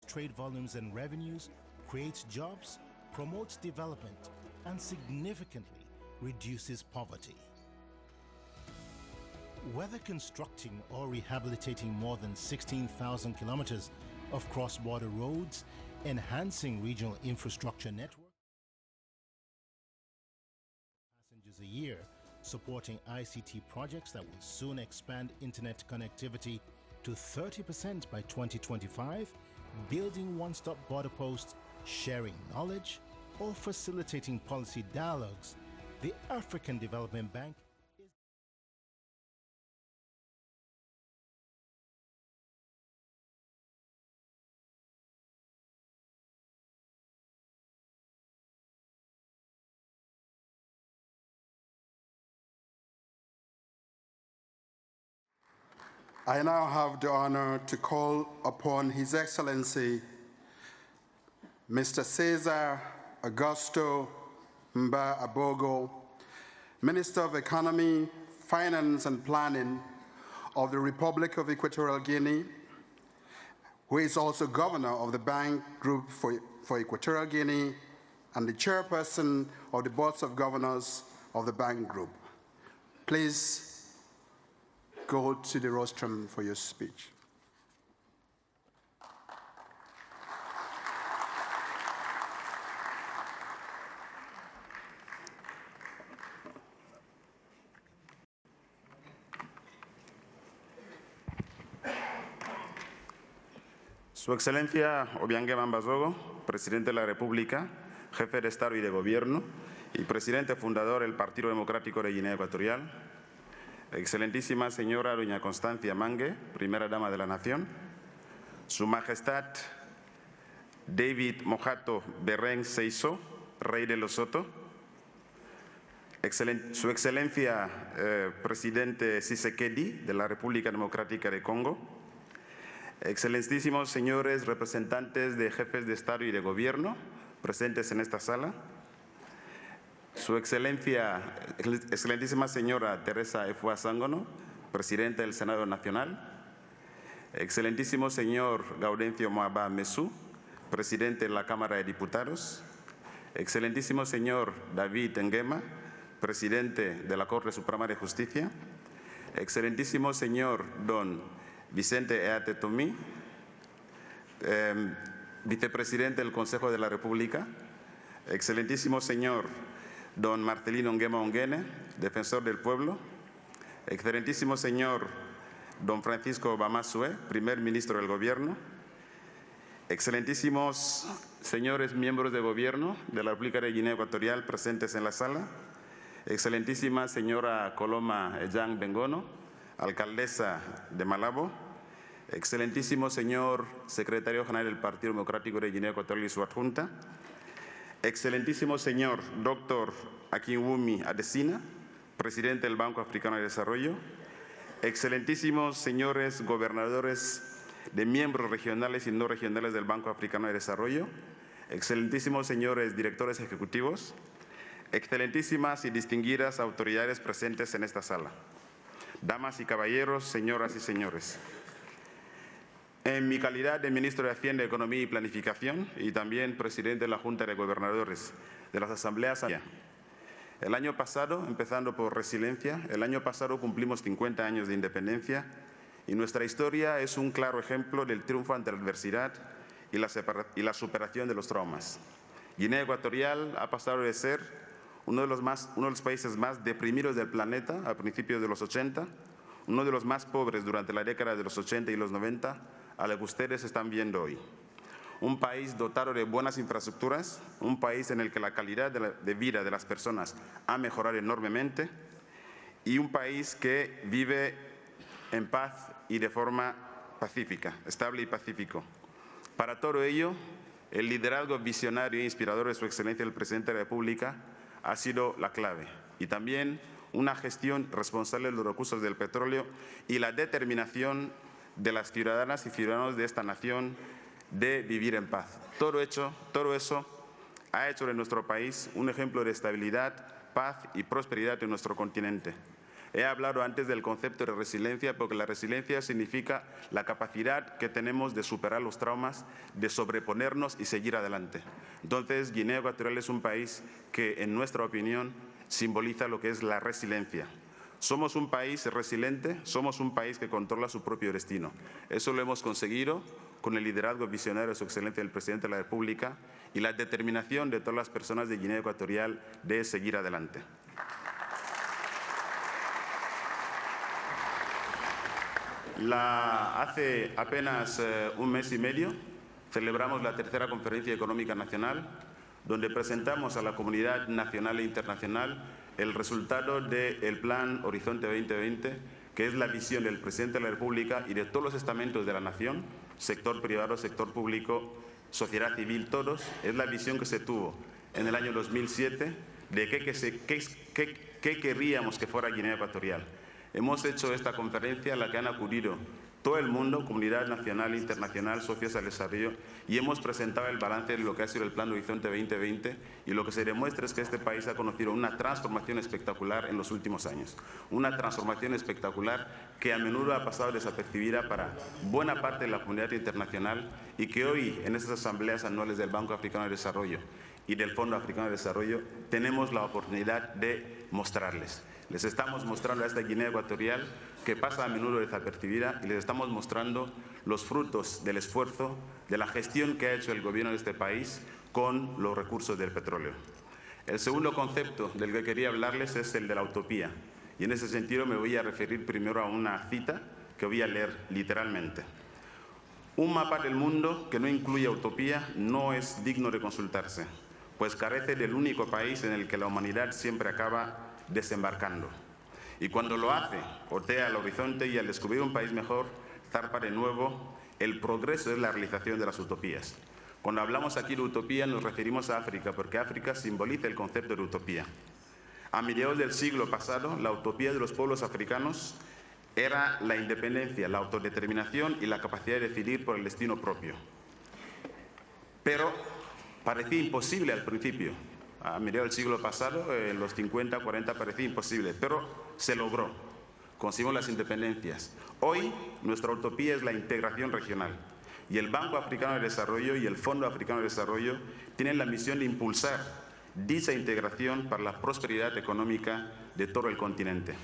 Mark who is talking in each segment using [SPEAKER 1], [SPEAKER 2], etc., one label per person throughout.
[SPEAKER 1] trade volumes and revenues, creates jobs, promotes development, and significantly reduces poverty. Whether constructing or rehabilitating more than 16,000 kilometers of cross-border roads, enhancing regional infrastructure network, passengers a year, supporting ICT projects that will soon expand internet connectivity to 30% by 2025, building one-stop border posts, sharing knowledge, or facilitating policy dialogues, the African Development Bank is
[SPEAKER 2] I now have the honor to call upon His Excellency Mr. Cesar Augusto Mba Abogo, Minister of Economy, Finance and Planning of the Republic of Equatorial Guinea, who is also Governor of the Bank Group for Equatorial Guinea and the Chairperson of the Boards of Governors of the Bank Group. Please go to the rostrum for your speech.
[SPEAKER 3] Su Excelencia Obiang Mambazogo, Presidente de la República, Jefe de Estado y de Gobierno y Presidente fundador del Partido Democrático de Guinea Ecuatorial, Excelentísima Señora Doña Constancia Mangue, Primera Dama de la Nación, Su Majestad David Mojato Berrén Seiso, Rey de Lesotho, Su Excelencia Presidente Tshisekedi de la República Democrática de Congo, Excelentísimos señores representantes de jefes de Estado y de Gobierno presentes en esta sala, Su Excelencia, Excelentísima Señora Teresa Efua Sángono, Presidenta del Senado Nacional, Excelentísimo Señor Gaudencio Moaba Mesú, Presidente de la Cámara de Diputados, Excelentísimo Señor David Nguema, Presidente de la Corte Suprema de Justicia, Excelentísimo Señor Don Vicente Eate Tomí, Vicepresidente del Consejo de la República, Excelentísimo Señor Don Marcelino Nguema Onguene, Defensor del Pueblo, Excelentísimo Señor Don Francisco Bamasue, Primer Ministro del Gobierno, Excelentísimos señores miembros de Gobierno de la República de Guinea Ecuatorial presentes en la sala, Excelentísima Señora Coloma Ejang Bengono, Alcaldesa de Malabo, Excelentísimo Señor Secretario General del Partido Democrático de Guinea Ecuatorial y su adjunta, Excelentísimo Señor Dr. Akinwumi Adesina, Presidente del Banco Africano de Desarrollo, Excelentísimos señores gobernadores de miembros regionales y no regionales del Banco Africano de Desarrollo, Excelentísimos señores directores ejecutivos, Excelentísimas y distinguidas autoridades presentes en esta sala, damas y caballeros, señoras y señores. En mi calidad de Ministro de Hacienda, Economía y Planificación y también Presidente de la Junta de Gobernadores de las Asambleas, el año pasado, empezando por Resiliencia, el año pasado cumplimos 50 años de independencia y nuestra historia es un claro ejemplo del triunfo ante la adversidad y la superación de los traumas. Guinea Ecuatorial ha pasado de ser uno de los países más deprimidos del planeta a principios de los 80, uno de los más pobres durante la década de los 80 y los 90, a lo que ustedes están viendo hoy. Un país dotado de buenas infraestructuras, un país en el que la calidad de vida de las personas ha mejorado enormemente y un país que vive en paz y de forma pacífica, estable y pacífico. Para todo ello, el liderazgo visionario e inspirador de Su Excelencia el Presidente de la República ha sido la clave y también una gestión responsable de los recursos del petróleo y la determinación de las ciudadanas y ciudadanos de esta nación de vivir en paz. Todo eso ha hecho de nuestro país un ejemplo de estabilidad, paz y prosperidad en nuestro continente. He hablado antes del concepto de resiliencia, porque la resiliencia significa la capacidad que tenemos de superar los traumas, de sobreponernos y seguir adelante. Entonces, Guinea Ecuatorial es un país que, en nuestra opinión, simboliza lo que es la resiliencia. Somos un país resiliente, somos un país que controla su propio destino. Eso lo hemos conseguido con el liderazgo visionario de su excelencia el presidente de la República y la determinación de todas las personas de Guinea Ecuatorial de seguir adelante. Hace apenas un mes y medio celebramos la tercera Conferencia Económica Nacional, donde presentamos a la comunidad nacional e internacional el resultado del Plan Horizonte 2020, que es la visión del presidente de la República y de todos los estamentos de la nación, sector privado, sector público, sociedad civil, todos. Es la visión que se tuvo en el año 2007 de qué querríamos que fuera Guinea Ecuatorial. Hemos hecho esta conferencia a la que han acudido todo el mundo, comunidad nacional, internacional, socios al desarrollo, y hemos presentado el balance de lo que ha sido el Plan Horizonte 2020, y lo que se demuestra es que este país ha conocido una transformación espectacular en los últimos años. Una transformación espectacular que a menudo ha pasado desapercibida para buena parte de la comunidad internacional y que hoy, en estas asambleas anuales del Banco Africano de Desarrollo y del Fondo Africano de Desarrollo, tenemos la oportunidad de mostrarles. Les estamos mostrando a esta Guinea Ecuatorial que pasa a menudo desapercibida y les estamos mostrando los frutos del esfuerzo, de la gestión que ha hecho el gobierno de este país con los recursos del petróleo. El segundo concepto del que quería hablarles es el de la utopía. Y en ese sentido me voy a referir primero a una cita que voy a leer literalmente. Un mapa del mundo que no incluya utopía no es digno de consultarse, pues carece del único país en el que la humanidad siempre acaba desembarcando. Y cuando lo hace, otea al horizonte y al descubrir un país mejor, zarpa de nuevo. El progreso es la realización de las utopías. Cuando hablamos aquí de utopía nos referimos a África, porque África simboliza el concepto de utopía. A mediados del siglo pasado, la utopía de los pueblos africanos era la independencia, la autodeterminación y la capacidad de decidir por el destino propio. Pero parecía imposible al principio. A mediados del siglo pasado, en los 50, 40, parecía imposible, pero se logró. Conseguimos las independencias. Hoy, nuestra utopía es la integración regional. Y el Banco Africano de Desarrollo y el Fondo Africano de Desarrollo tienen la misión de impulsar dicha integración para la prosperidad económica de todo el continente.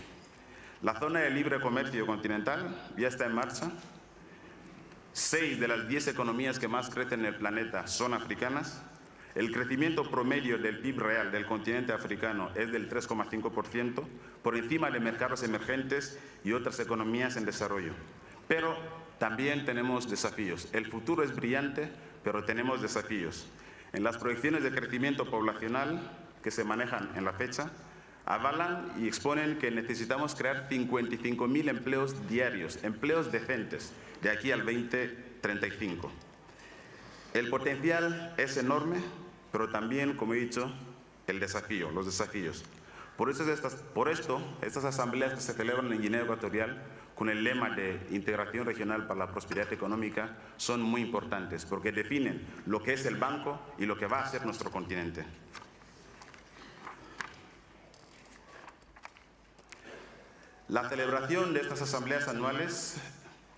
[SPEAKER 3] La zona de libre comercio continental ya está en marcha. 6 de las 10 economías que más crecen en el planeta son africanas. El crecimiento promedio del PIB real del continente africano es del 3,5%, por encima de mercados emergentes y otras economías en desarrollo. Pero también tenemos desafíos. El futuro es brillante, pero tenemos desafíos. En las proyecciones de crecimiento poblacional que se manejan en la fecha, avalan y exponen que necesitamos crear 55.000 empleos diarios, empleos decentes, de aquí al 2035. El potencial es enorme, pero también, como he dicho, los desafíos. Por esto, estas asambleas que se celebran en Guinea Ecuatorial, con el lema de integración regional para la prosperidad económica, son muy importantes, porque definen lo que es el banco y lo que va a ser nuestro continente. La celebración de estas asambleas anuales,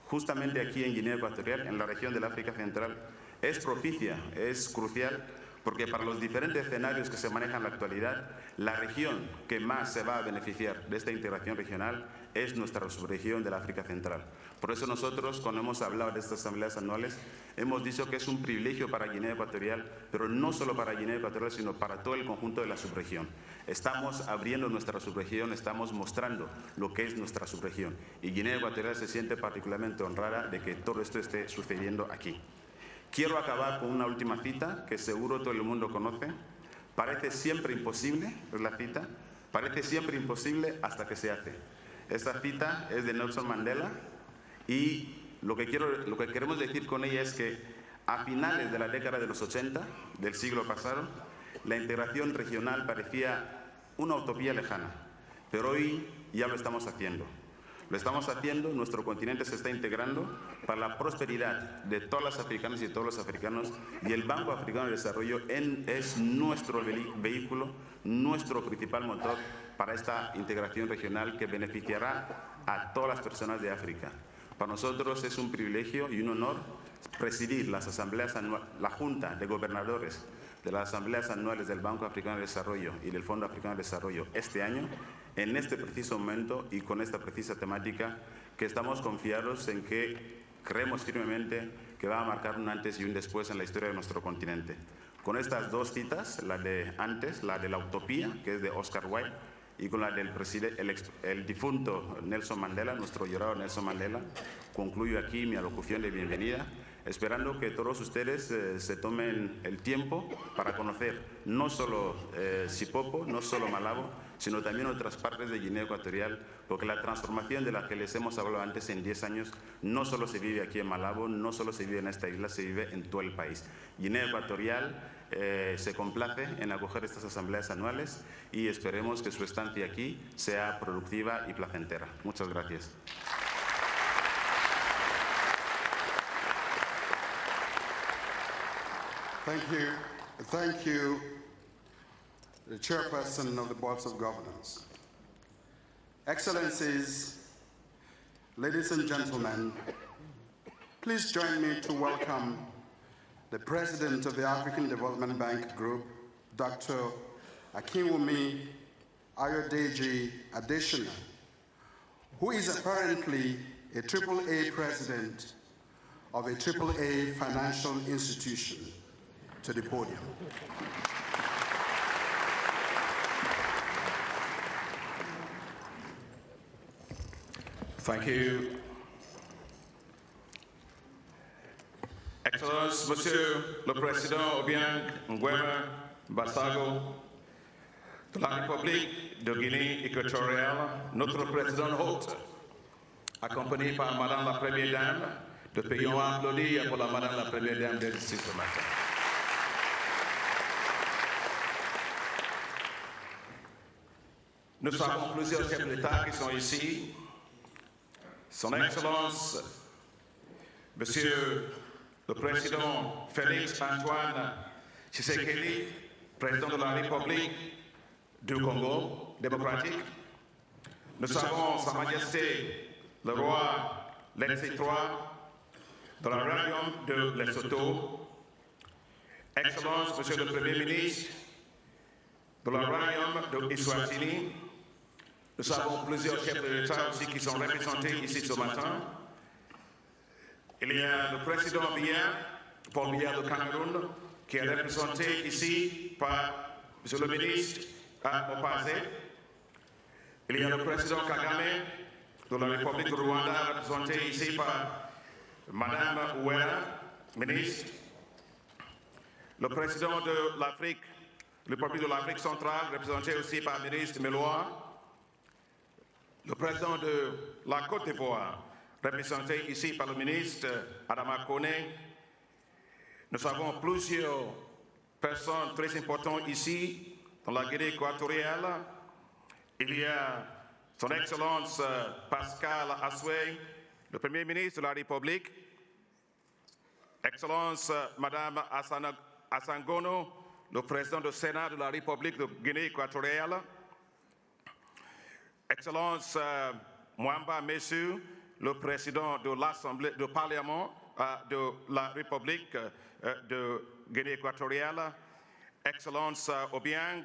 [SPEAKER 3] justamente aquí en Guinea Ecuatorial, en la región del África Central, es propicia, es crucial, porque para los diferentes escenarios que se manejan en la actualidad, la región que más se va a beneficiar de esta integración regional es nuestra subregión del África Central. Por eso nosotros, cuando hemos hablado de estas asambleas anuales, hemos dicho que es un privilegio para Guinea Ecuatorial, pero no solo para Guinea Ecuatorial, sino para todo el conjunto de la subregión. Estamos abriendo nuestra subregión, estamos mostrando lo que es nuestra subregión. Y Guinea Ecuatorial se siente particularmente honrada de que todo esto esté sucediendo aquí. Quiero acabar con una última cita que seguro todo el mundo conoce. Parece siempre imposible, es la cita, parece siempre imposible hasta que se hace. Esta cita es de Nelson Mandela y lo que queremos decir con ella es que a finales de la década de los 80 del siglo pasado, la integración regional parecía una utopía lejana, pero hoy ya lo estamos haciendo. Lo estamos haciendo, nuestro continente se está integrando para la prosperidad de todas las africanas y de todos los africanos, y el Banco Africano de Desarrollo es nuestro vehículo, nuestro principal motor para esta integración regional que beneficiará a todas las personas de África. Para nosotros es un privilegio y un honor presidir las asambleas la Junta de Gobernadores de las asambleas anuales del Banco Africano de Desarrollo y del Fondo Africano de Desarrollo este año, en este preciso momento y con esta precisa temática, que estamos confiados en que creemos firmemente que va a marcar un antes y un después en la historia de nuestro continente. Con estas dos citas, la de antes, la de la utopía, que es de Oscar Wilde, y con la del el difunto Nelson Mandela, nuestro llorado Nelson Mandela, concluyo aquí mi alocución de bienvenida, esperando que todos ustedes se tomen el tiempo para conocer no solo Sipopo, no solo Malabo, sino también otras partes de Guinea Ecuatorial, porque la transformación de la que les hemos hablado antes en 10 años no solo se vive aquí en Malabo, no solo se vive en esta isla, se vive en todo el país. Guinea Ecuatorial se complace en acoger estas asambleas anuales y esperemos que su estancia aquí sea productiva y placentera. Muchas gracias.
[SPEAKER 2] Thank you, the Chairperson of the Boards of Governors. Excellencies, ladies and gentlemen, please join me to welcome the President of the African Development Bank Group, Dr. Akinwumi Ayodeji Adesina, who is apparently a AAA president of a AAA financial institution, to the podium.
[SPEAKER 4] Thank you. Excellence, Monsieur le Président Obiang Nguema Basago de la République de Guinée équatoriale, notre Président hôte, accompagné par Madame la Première Dame, de pays ont applaudi pour la Madame la Première Dame de ce matin. Nous avons plusieurs chefs d'État qui sont ici. Son Excellence, Monsieur le Président Félix Antoine Tshisekedi, Président de la République du Congo démocratique. Nous avons Sa Majesté le Roi Letsi III de la Royaume de Lesotho. Excellence, Monsieur le Premier ministre de la Royaume de Eswatini. Nous avons plusieurs chefs d'État aussi qui sont représentés ici ce matin. Il y a le président Biya, Paul Biya du Cameroun, qui est représenté ici par M. le ministre Mopazé. Il y a le président Kagame de la République du Rwanda, représenté ici par Mme Ouera, ministre. Le président de l'Afrique, le République de l'Afrique centrale, représenté aussi par le ministre Meloa. Le président de la Côte d'Ivoire, représenté ici par le ministre Adama Kone. Nous avons plusieurs personnes très importantes ici, dans la Guinée équatoriale. Il y a son Excellence Pascal Assoué, le Premier ministre de la République. Excellence Madame Asangono, le président du Sénat de la République de Guinée équatoriale. Excellence Mwamba Messu, le président de l'Assemblée, du Parlement de la République de Guinée équatoriale. Excellence Obiang,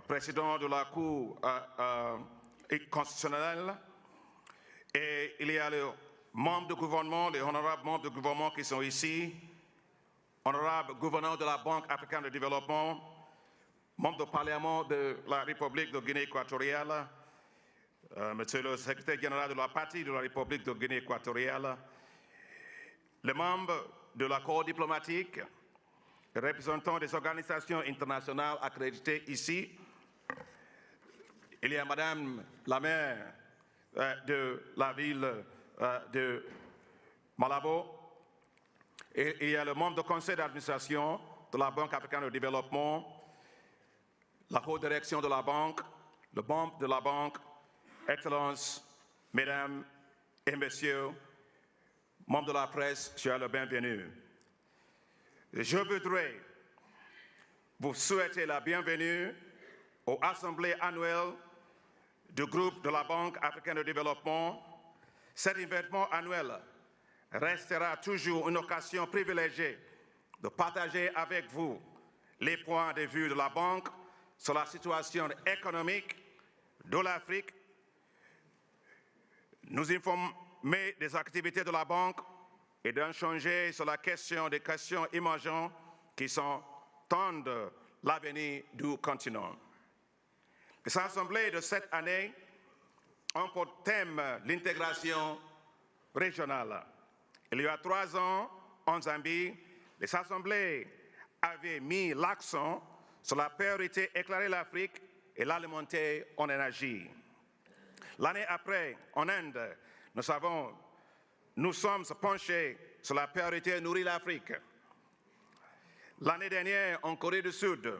[SPEAKER 4] président de la Cour constitutionnelle. Et il y a les membres du gouvernement, les honorables membres du gouvernement qui sont ici. Honorable gouverneur de la Banque africaine de développement, membre du Parlement de la République de Guinée équatoriale. Monsieur le secrétaire général de la partie de la République de Guinée équatoriale, les membres de la Corps diplomatique, les représentants des organisations internationales accréditées ici. Il y a Madame la maire de la ville de Malabo, et il y a le membre du conseil d'administration de la Banque africaine de développement, la haute direction de la banque, le membre de la banque. Excellences, Mesdames et Messieurs, membres de la presse, soyez le bienvenu. Je voudrais vous souhaiter la bienvenue aux assemblées annuelles du groupe de la Banque africaine de développement, cet événement annuel restera toujours une occasion privilégiée de partager avec vous les points de vue de la Banque sur la situation économique de l'Afrique, nous informer des activités de la Banque et d'échanger sur la question des questions émergentes qui sont tendent l'avenir du continent. Les assemblées de cette année ont pour thème l'intégration régionale. Il y a 3 ans, en Zambie, les assemblées avaient mis l'accent sur la priorité éclairer l'Afrique et l'alimenter en énergie. L'année après, en Inde, nous sommes penchés sur la priorité nourrir l'Afrique. L'année dernière, en Corée du Sud,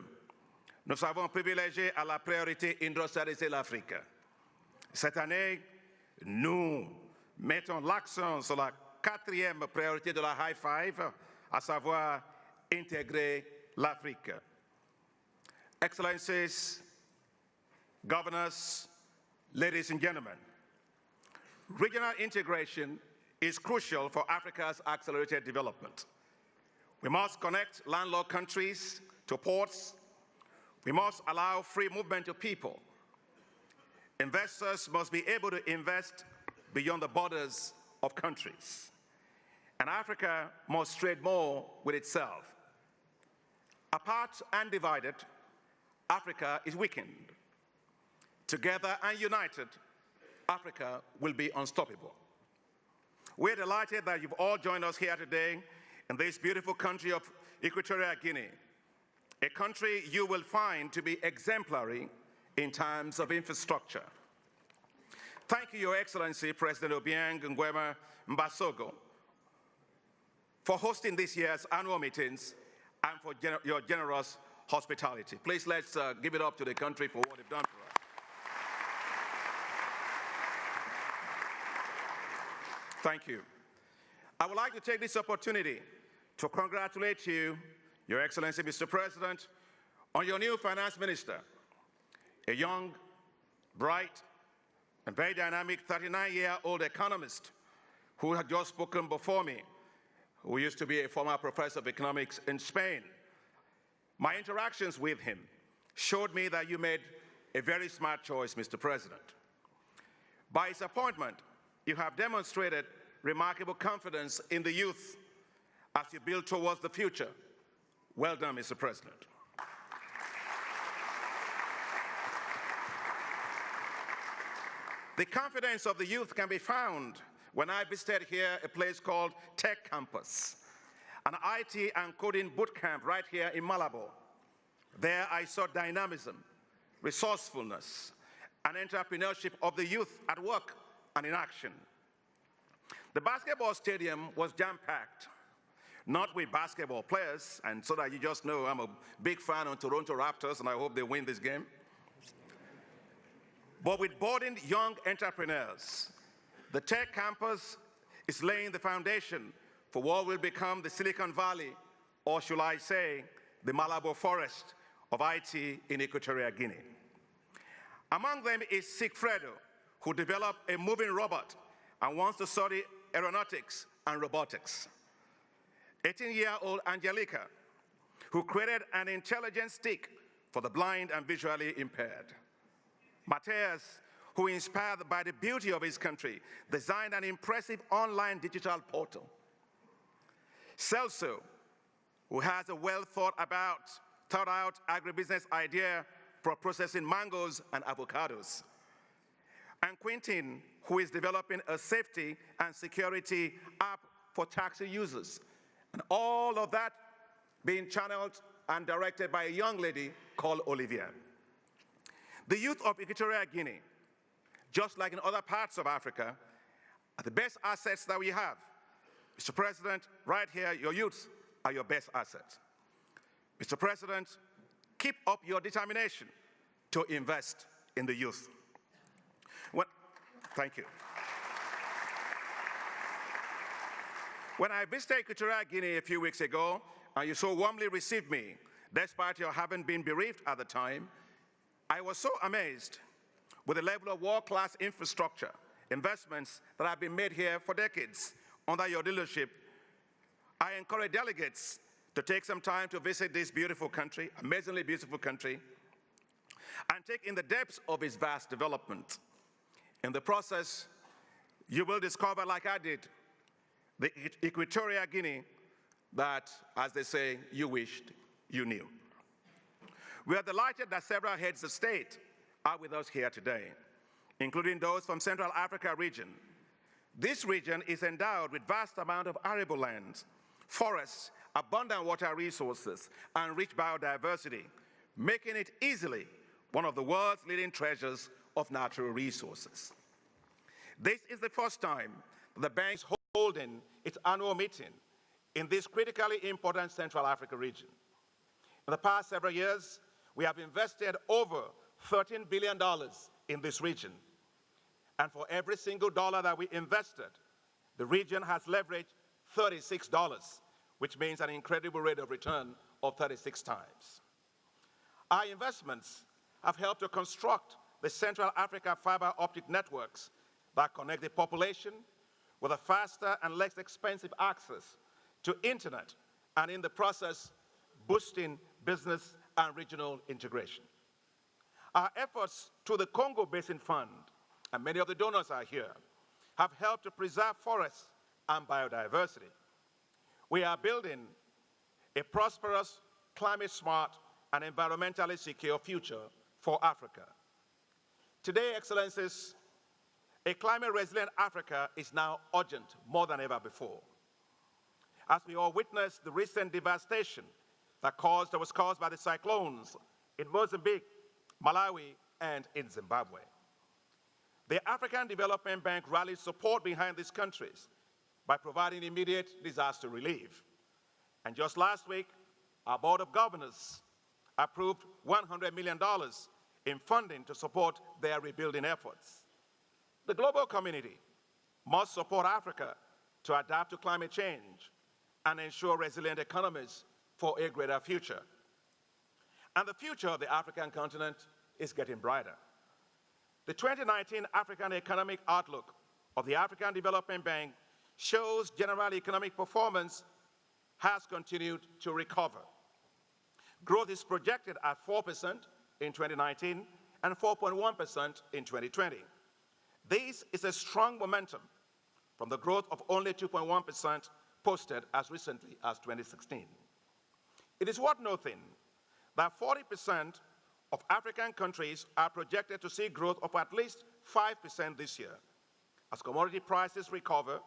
[SPEAKER 4] nous avons privilégié à la priorité industrialiser l'Afrique. Cette année, nous mettons l'accent sur la 4e priorité de la High Five, à savoir intégrer l'Afrique. Excellencies, governors, ladies and gentlemen, regional integration is crucial for Africa's accelerated development. We must connect landlocked countries to ports. We must allow free movement of people. Investors must be able to invest beyond the borders of countries. And Africa must trade more with itself. Apart and divided, Africa is weakened. Together and united, Africa will be unstoppable. We're delighted that you've all joined us here today in this beautiful country of Equatorial Guinea, a country you will find to be exemplary in terms of infrastructure. Thank you, Your Excellency, President Obiang Nguema Mbasogo, for hosting this year's annual meetings and for your generous hospitality. Please let's give it up to the country for what they've done for us. Thank you. I would like to take this opportunity to congratulate you, Your Excellency, Mr. President, on your new finance minister, a young, bright, and very dynamic 39-year-old economist who had just spoken before me, who used to be a former professor of economics in Spain. My interactions with him showed me that you made a very smart choice, Mr. President. By his appointment, you have demonstrated remarkable confidence in the youth as you build towards the future. Well done, Mr. President. The confidence of the youth can be found when I visited here a place called Tech Campus, an IT and coding boot camp right here in Malabo. There I saw dynamism, resourcefulness, and entrepreneurship of the youth at work and in action. The basketball stadium was jam-packed, not with basketball players, and so that you just know I'm a big fan of Toronto Raptors and I hope they win this game, but with budding young entrepreneurs. The Tech Campus is laying the foundation for what will become the Silicon Valley, or should I say, the Malabo forest of IT in Equatorial Guinea. Among them is Sigfredo, who developed a moving robot and wants to study aeronautics and robotics. 18-year-old Angelica, who created an intelligent stick for the blind and visually impaired. Mateus, who, inspired by the beauty of his country, designed an impressive online digital portal. Celso, who has a well-thought-out agribusiness idea for processing mangoes and avocados. And Quentin, who is developing a safety and security app for taxi users. And all of that being channeled and directed by a young lady called Olivia. The youth of Equatorial Guinea, just like in other parts of Africa, are the best assets that we have. Mr. President, right here, your youth are your best assets. Mr. President, keep up your determination to invest in the youth. Thank you. When I visited Equatorial Guinea a few weeks ago, and you so warmly received me, despite your having been bereaved at the time, I was so amazed with the level of world-class infrastructure investments that have been made here for decades under your leadership, I encourage delegates to take some time to visit this beautiful country, amazingly beautiful country, and take in the depths of its vast development. In the process, you will discover, like I did, the Equatorial Guinea that, as they say, you wished you knew. We are delighted that several heads of state are with us here today, including those from Central Africa region. This region is endowed with vast amount of arable lands, forests, abundant water resources, and rich biodiversity, making it easily one of the world's leading treasures of natural resources. This is the first time the bank is holding its annual meeting in this critically important Central Africa region. In the past several years, we have invested over $13 billion in this region. And for every single dollar that we invested, the region has leveraged $36, which means an incredible rate of return of 36 times. Our investments have helped to construct the Central Africa fiber optic networks that connect the population with a faster and less expensive access to internet, and in the process, boosting business and regional integration. Our efforts to the Congo Basin Fund, and many of the donors are here, have helped to preserve forests and biodiversity. We are building a prosperous, climate-smart, and environmentally secure future for Africa. Today, Excellencies, a climate-resilient Africa is now urgent more than ever before. As we all witness the recent devastation that was caused by the cyclones in Mozambique, Malawi, and in Zimbabwe. The African Development Bank rallied support behind these countries by providing immediate disaster relief. And just last week, our Board of Governors approved $100 million in funding to support their rebuilding efforts. The global community must support Africa to adapt to climate change and ensure resilient economies for a greater future. And the future of the African continent is getting brighter. The 2019 African Economic Outlook of the African Development Bank shows general economic performance has continued to recover. Growth is projected at 4% in 2019 and 4.1% in 2020. This is a strong momentum from the growth of only 2.1% posted as recently as 2016. It is worth noting that 40% of African countries are projected to see growth of at least 5% this year, as commodity prices recover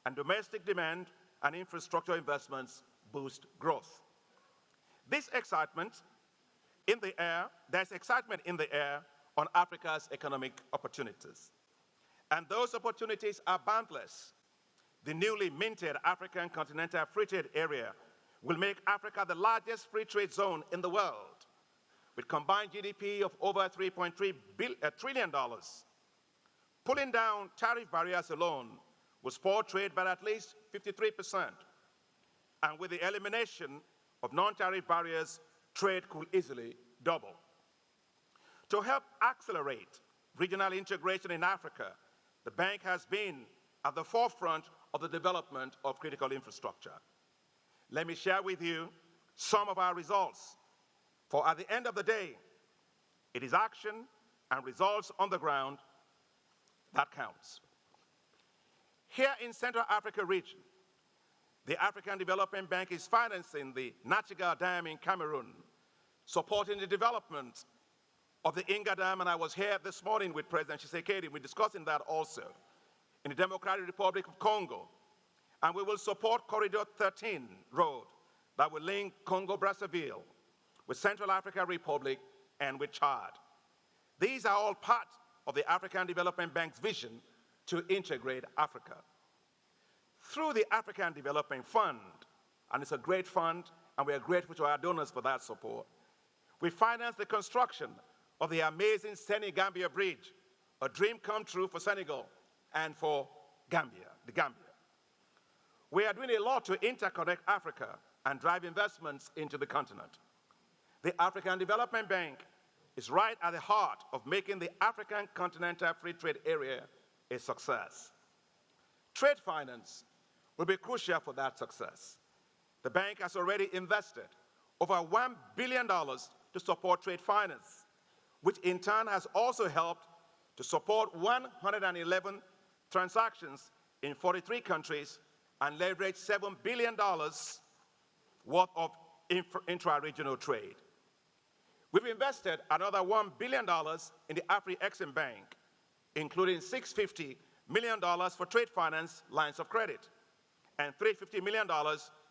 [SPEAKER 4] and domestic demand and infrastructure investments boost growth. There's excitement in the air on Africa's economic opportunities. And those opportunities are boundless. The newly minted African Continental Free Trade Area will make Africa the largest free trade zone in the world, with combined GDP of over $3.3 trillion. Pulling down tariff barriers alone will spur trade by at least 53%. And with the elimination of non-tariff barriers, trade could easily double. To help accelerate regional integration in Africa, the bank has been at the forefront of the development of critical infrastructure. Let me share with you some of our results, for at the end of the day, it is action and results on the ground that counts. Here in Central Africa region, the African Development Bank is financing the Nachigall Dam in Cameroon, supporting the development of the Inga Dam, and I was here this morning with President Tshisekedi. We're discussing that also in the Democratic Republic of Congo. And we will support Corridor 13 road that will link Congo-Brazzaville with Central African Republic and with Chad. These are all part of the African Development Bank's vision to integrate Africa. Through the African Development Fund, and it's a great fund, and we are grateful to our donors for that support, we finance the construction of the amazing Senegambia Bridge, a dream come true for Senegal and for Gambia, the Gambia. We are doing a lot to interconnect Africa and drive investments into the continent. The African Development Bank is right at the heart of making the African Continental Free Trade Area a success. Trade finance will be crucial for that success. The bank has already invested over $1 billion to support trade finance, which in turn has also helped to support 111 transactions in 43 countries and leverage $7 billion worth of intra-regional trade. We've invested another $1 billion in the Afri-Exim Bank, including $650 million for trade finance lines of credit and $350 million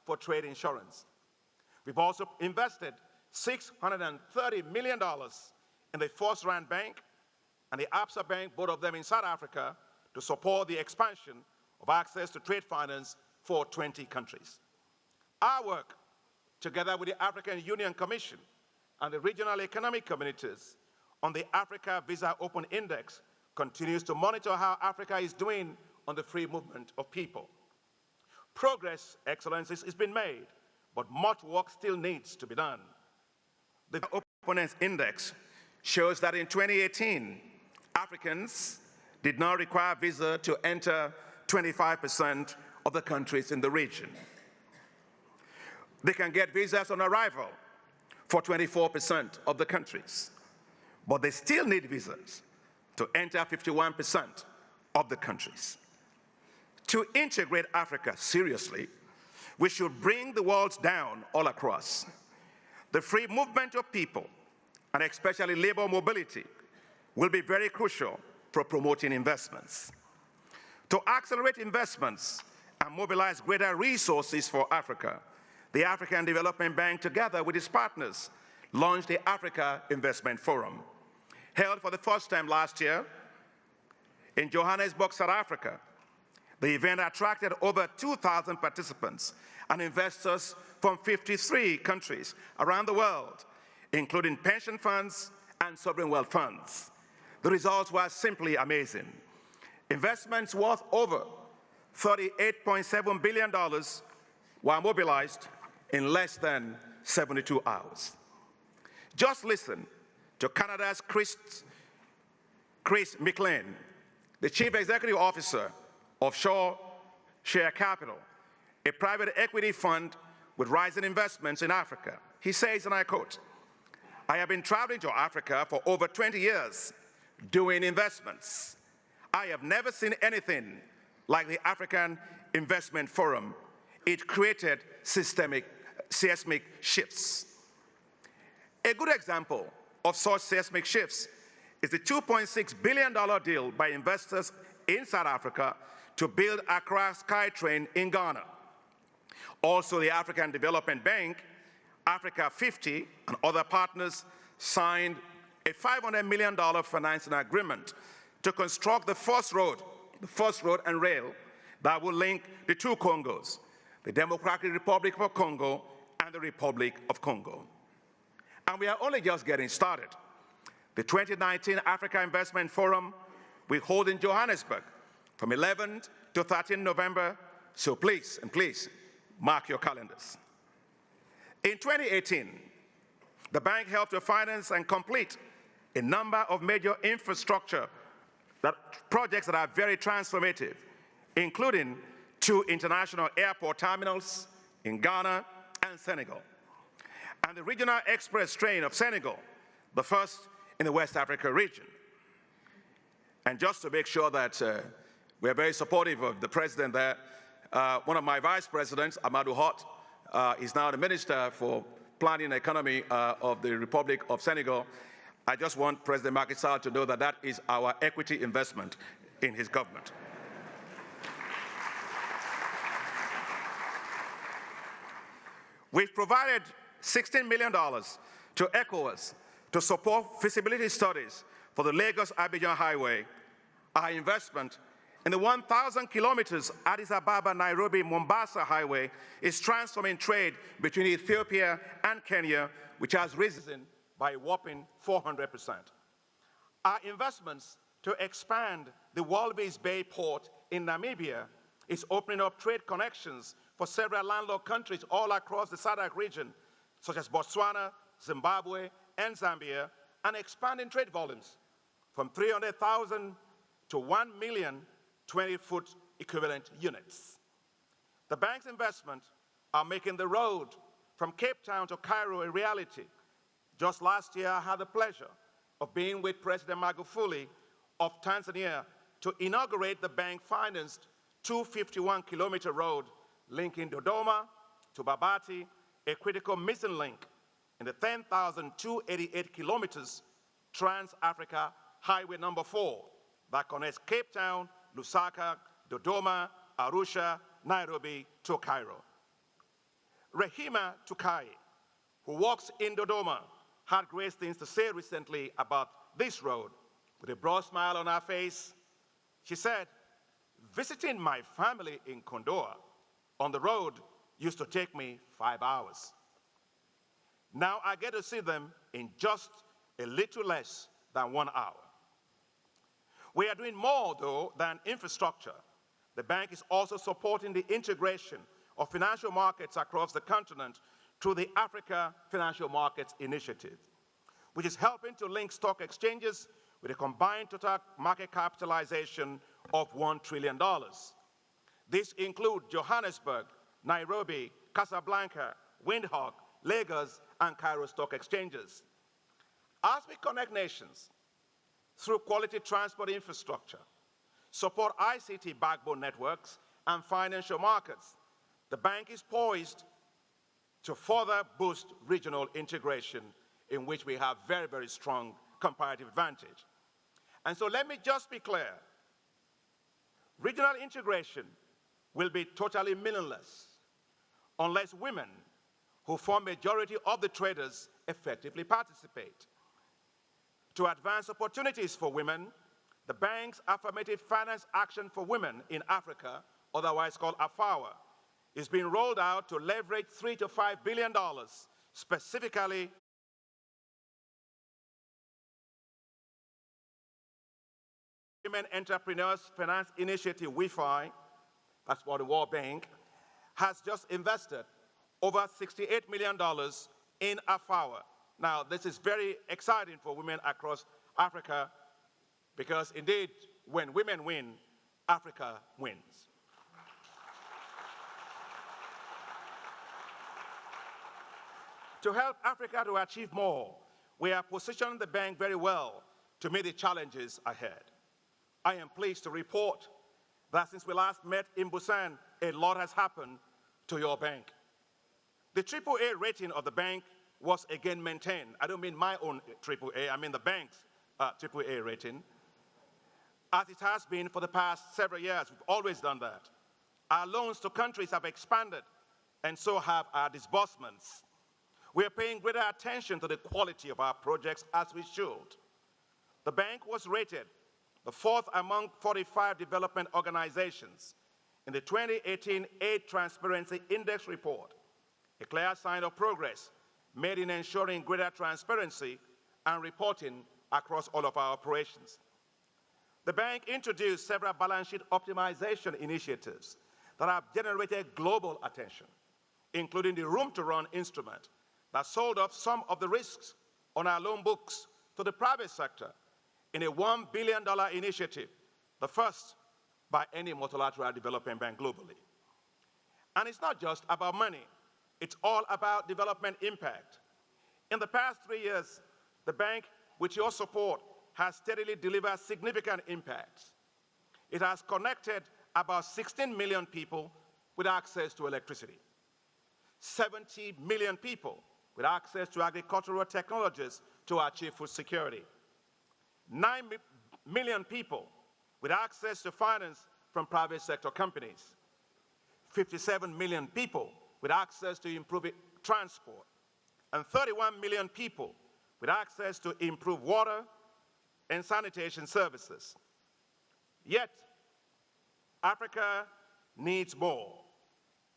[SPEAKER 4] for trade insurance. We've also invested $630 million in the FirstRand Bank and the Absa Bank, both of them in South Africa, to support the expansion of access to trade finance for 20 countries. Our work, together with the African Union Commission and the regional economic communities on the Africa Visa Open Index, continues to monitor how Africa is doing on the free movement of people. Progress, Excellencies, has been made, but much work still needs to be done. The Openness Index shows that in 2018, Africans did not require visa to enter 25% of the countries in the region. They can get visas on arrival for 24% of the countries, but they still need visas to enter 51% of the countries. To integrate Africa seriously, we should bring the walls down all across. The free movement of people, and especially labor mobility, will be very crucial for promoting investments. To accelerate investments and mobilize greater resources for Africa, the African Development Bank, together with its partners, launched the Africa Investment Forum. Held for the first time last year in Johannesburg, South Africa, the event attracted over 2,000 participants and investors from 53 countries around the world, including pension funds and sovereign wealth funds. The results were simply amazing. Investments worth over $38.7 billion were mobilized in less than 72 hours. Just listen to Canada's Chris McLean, the Chief Executive Officer of Shaw Share Capital, a private equity fund with rising investments in Africa. He says, and I quote, "I have been traveling to Africa for over 20 years doing investments. I have never seen anything like the African Investment Forum. It created seismic shifts." A good example of such seismic shifts is the $2.6 billion deal by investors in South Africa to build Accra SkyTrain in Ghana. Also, the African Development Bank, Africa 50, and other partners signed a $500 million financing agreement to construct the first road and rail that will link the two Congos, the Democratic Republic of Congo and the Republic of Congo. And we are only just getting started. The 2019 Africa Investment Forum will hold in Johannesburg from 11 to 13 November, so please mark your calendars. In 2018, the bank helped to finance and complete a number of major infrastructure projects that are very transformative, including 2 international airport terminals in Ghana and Senegal, and the regional express train of Senegal, the first in the West Africa region. And just to make sure that we're very supportive of the president there, one of my vice presidents, Amadou Hott, is now the Minister for Planning and Economy of the Republic of Senegal. I just want President Macky Sall to know that that is our equity investment in his government. We've provided $16 million to ECOWAS to support feasibility studies for the Lagos-Abidjan Highway. Our investment in the 1,000 kilometers Addis Ababa-Nairobi-Mombasa Highway is transforming trade between Ethiopia and Kenya, which has risen by a whopping 400%. Our investments to expand the Walvis Bay port in Namibia is opening up trade connections for several landlocked countries all across the SADC region, such as Botswana, Zimbabwe, and Zambia,
[SPEAKER 5] and expanding trade volumes from 300,000 to 1 million 20-foot equivalent units. The bank's investments are making the road from Cape Town to Cairo a reality. Just last year, I had the pleasure of being with President Magufuli of Tanzania to inaugurate the bank-financed 251-kilometer road linking Dodoma to Babati, a critical missing link in the 10,288 kilometers Trans-Africa Highway number 4 that connects Cape Town, Lusaka, Dodoma, Arusha, Nairobi to Cairo. Rehema Tukai, who works in Dodoma, had great things to say recently about this road. With a broad smile on her face, she said, visiting my family in Kondoa on the road used to take me 5 hours. Now I get to see them in just a little less than 1 hour. We are doing more, though, than infrastructure. The bank is also supporting the integration of financial markets across the continent through the Africa Financial Markets Initiative, which is helping to link stock exchanges with a combined total market capitalization of $1 trillion. This includes Johannesburg, Nairobi, Casablanca, Windhoek, Lagos, and Cairo stock exchanges. As we connect nations through quality transport infrastructure, support ICT backbone networks, and financial markets, the bank is poised to further boost regional integration in which we have very, very strong comparative advantage. And so let me just be clear. Regional integration will be totally meaningless unless women, who form majority of the traders, effectively participate. To advance opportunities for women, the bank's Affirmative Finance Action for Women in Africa, otherwise called AFAWA, is being rolled out to leverage $3 to $5 billion, specifically Women Entrepreneurs Finance Initiative, WIFI, that's for the World Bank, has just invested over $68 million in AFAWA. Now, this is very exciting for women across Africa because, indeed, when women win, Africa wins. To help Africa to achieve more, we are positioning the bank very well to meet the challenges ahead. I am pleased to report that since we last met in Busan, a lot has happened to your bank. The AAA rating of the bank was again maintained. I don't mean my own AAA, I mean the bank's AAA rating, as it has been for the past several years. We've always done that. Our loans to countries have expanded, and so have our disbursements. We are paying greater attention to the quality of our projects, as we should. The bank was rated the 4th among 45 development organizations in the 2018 Aid Transparency Index report, a clear sign of progress made in ensuring greater transparency and reporting across all of our operations. The bank introduced several balance sheet optimization initiatives that have generated global attention, including the Room to Run instrument that sold off some of the risks on our loan books to the private sector in a $1 billion initiative, the first by any multilateral development bank globally. And it's not just about money. It's all about development impact. In the past 3 years, the bank, with your support, has steadily delivered significant impacts. It has connected about 16 million people with access to electricity, 70 million people with access to agricultural technologies to achieve food security, 9 million people with access to finance from private sector companies, 57 million people with access to improved transport, and 31 million people with access to improved water and sanitation services. Yet, Africa needs more,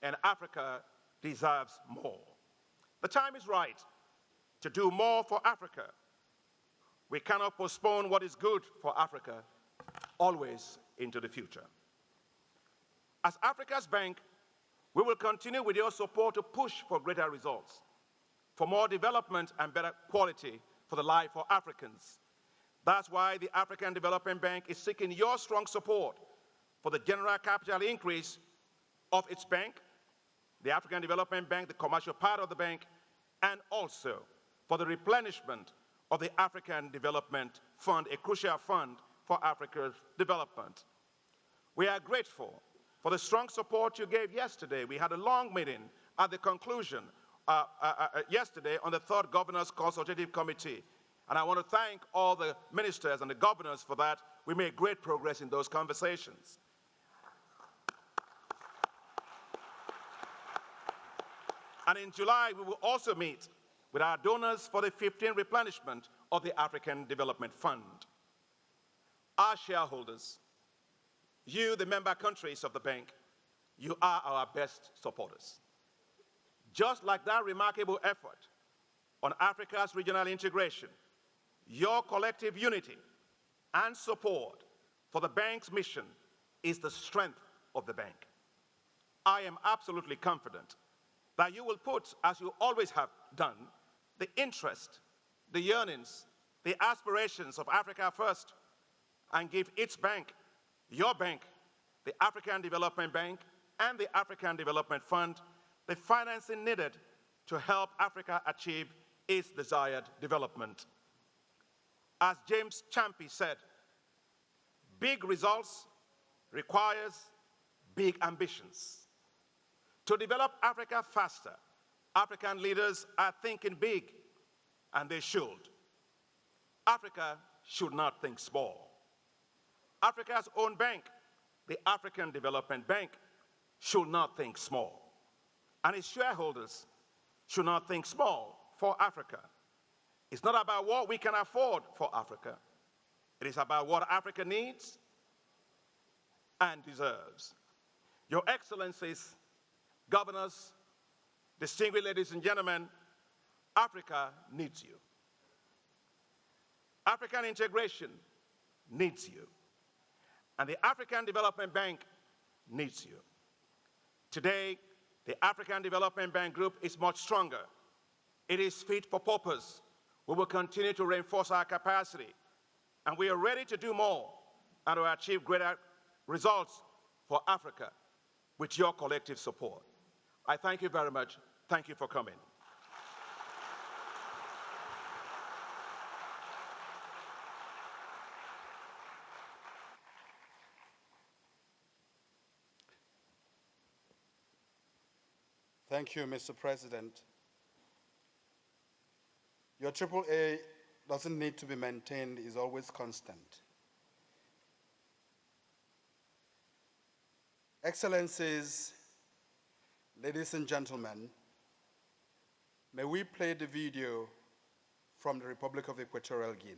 [SPEAKER 5] and Africa deserves more. The time is right to do more for Africa. We cannot postpone what is good for Africa always into the future. As Africa's bank, we will continue with your support to push for greater results, for more development and better quality for the life of Africans. That's why the African Development Bank is seeking your strong support for the general capital increase of its bank, the African Development Bank, the commercial part of the bank, and also for the replenishment of the African Development Fund, a crucial fund for Africa's development. We are grateful for the strong support you gave yesterday. We had a long meeting at the conclusion yesterday on the third Governors Consultative Committee. And I want to thank all the ministers and the governors for that. We made great progress in those conversations. And in July, we will also meet with our donors for the 15th replenishment of the African Development Fund. Our shareholders, you, the member countries of the bank, you are our best supporters. Just like that remarkable effort on Africa's regional integration, your collective unity and support for the bank's mission is the strength of the bank. I am absolutely confident that you will put, as you always have done, the interest, the yearnings, the aspirations of Africa first, and give its bank, your bank, the African Development Bank, and the African Development Fund, the financing needed to help Africa achieve its desired development. As James Champy said, big results requires big ambitions. To develop Africa faster, African leaders are thinking big, and they should. Africa should not think small. Africa's own bank, the African Development Bank, should not think small. And its shareholders should not think small for Africa. It's not about what we can afford for Africa. It is about what Africa needs and deserves. Your Excellencies, governors, distinguished ladies and gentlemen, Africa needs you. African integration needs you. And the African Development Bank needs you. Today, the African Development Bank Group is much stronger. It is fit for purpose. We will continue to reinforce our capacity. And we are ready to do more and to achieve greater results for Africa with your collective support. I thank you very much. Thank you for coming.
[SPEAKER 2] Thank you, Mr. President. Your AAA doesn't need to be maintained, is always constant. Excellencies, ladies and gentlemen, may we play the video from the Republic of Equatorial Guinea.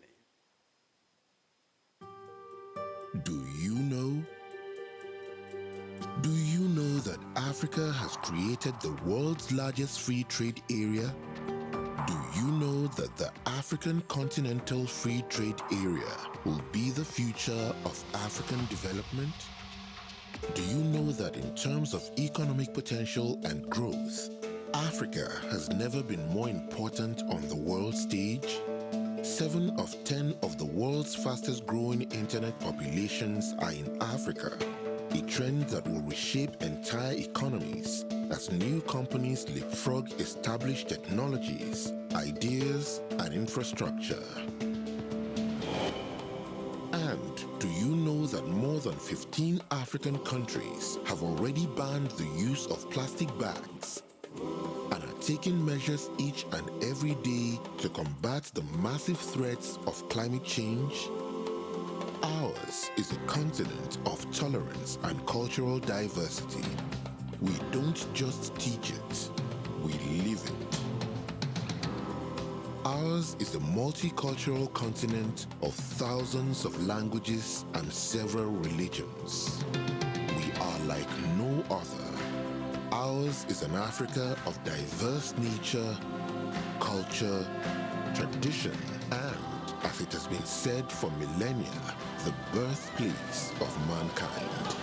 [SPEAKER 6] Do you know? Do you know that Africa has created the world's largest free trade area? Do you know that the African Continental Free Trade Area will be the future of African development? Do you know that in terms of economic potential and growth, Africa has never been more important on the world stage? 7 of 10 of the world's fastest growing internet populations are in Africa, a trend that will reshape entire economies as new companies leapfrog established technologies, ideas, and infrastructure. And do you know that more than 15 African countries have already banned the use of plastic bags and are taking measures each and every day to combat the massive threats of climate change? Ours is a continent of tolerance and cultural diversity. We don't just teach it, we live it. Ours is a multicultural continent of thousands of languages and several religions. We are like no other. Ours is an Africa of diverse nature, culture, tradition, and, as it has been said for millennia, the birthplace of mankind.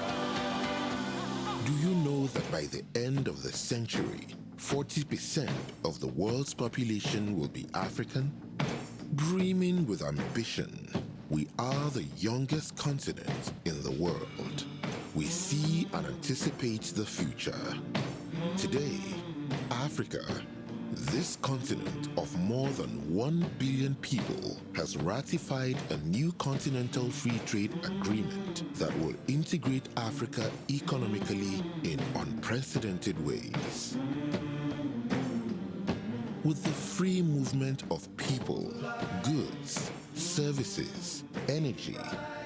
[SPEAKER 6] Do you know that by the end of the century, 40% of the world's population will be African? Dreaming with ambition, we are the youngest continent in the world. We see and anticipate the future. Today, Africa, this continent of more than 1 billion people, has ratified a new continental free trade agreement that will integrate Africa economically in unprecedented ways. With the free movement of people, goods, services, energy,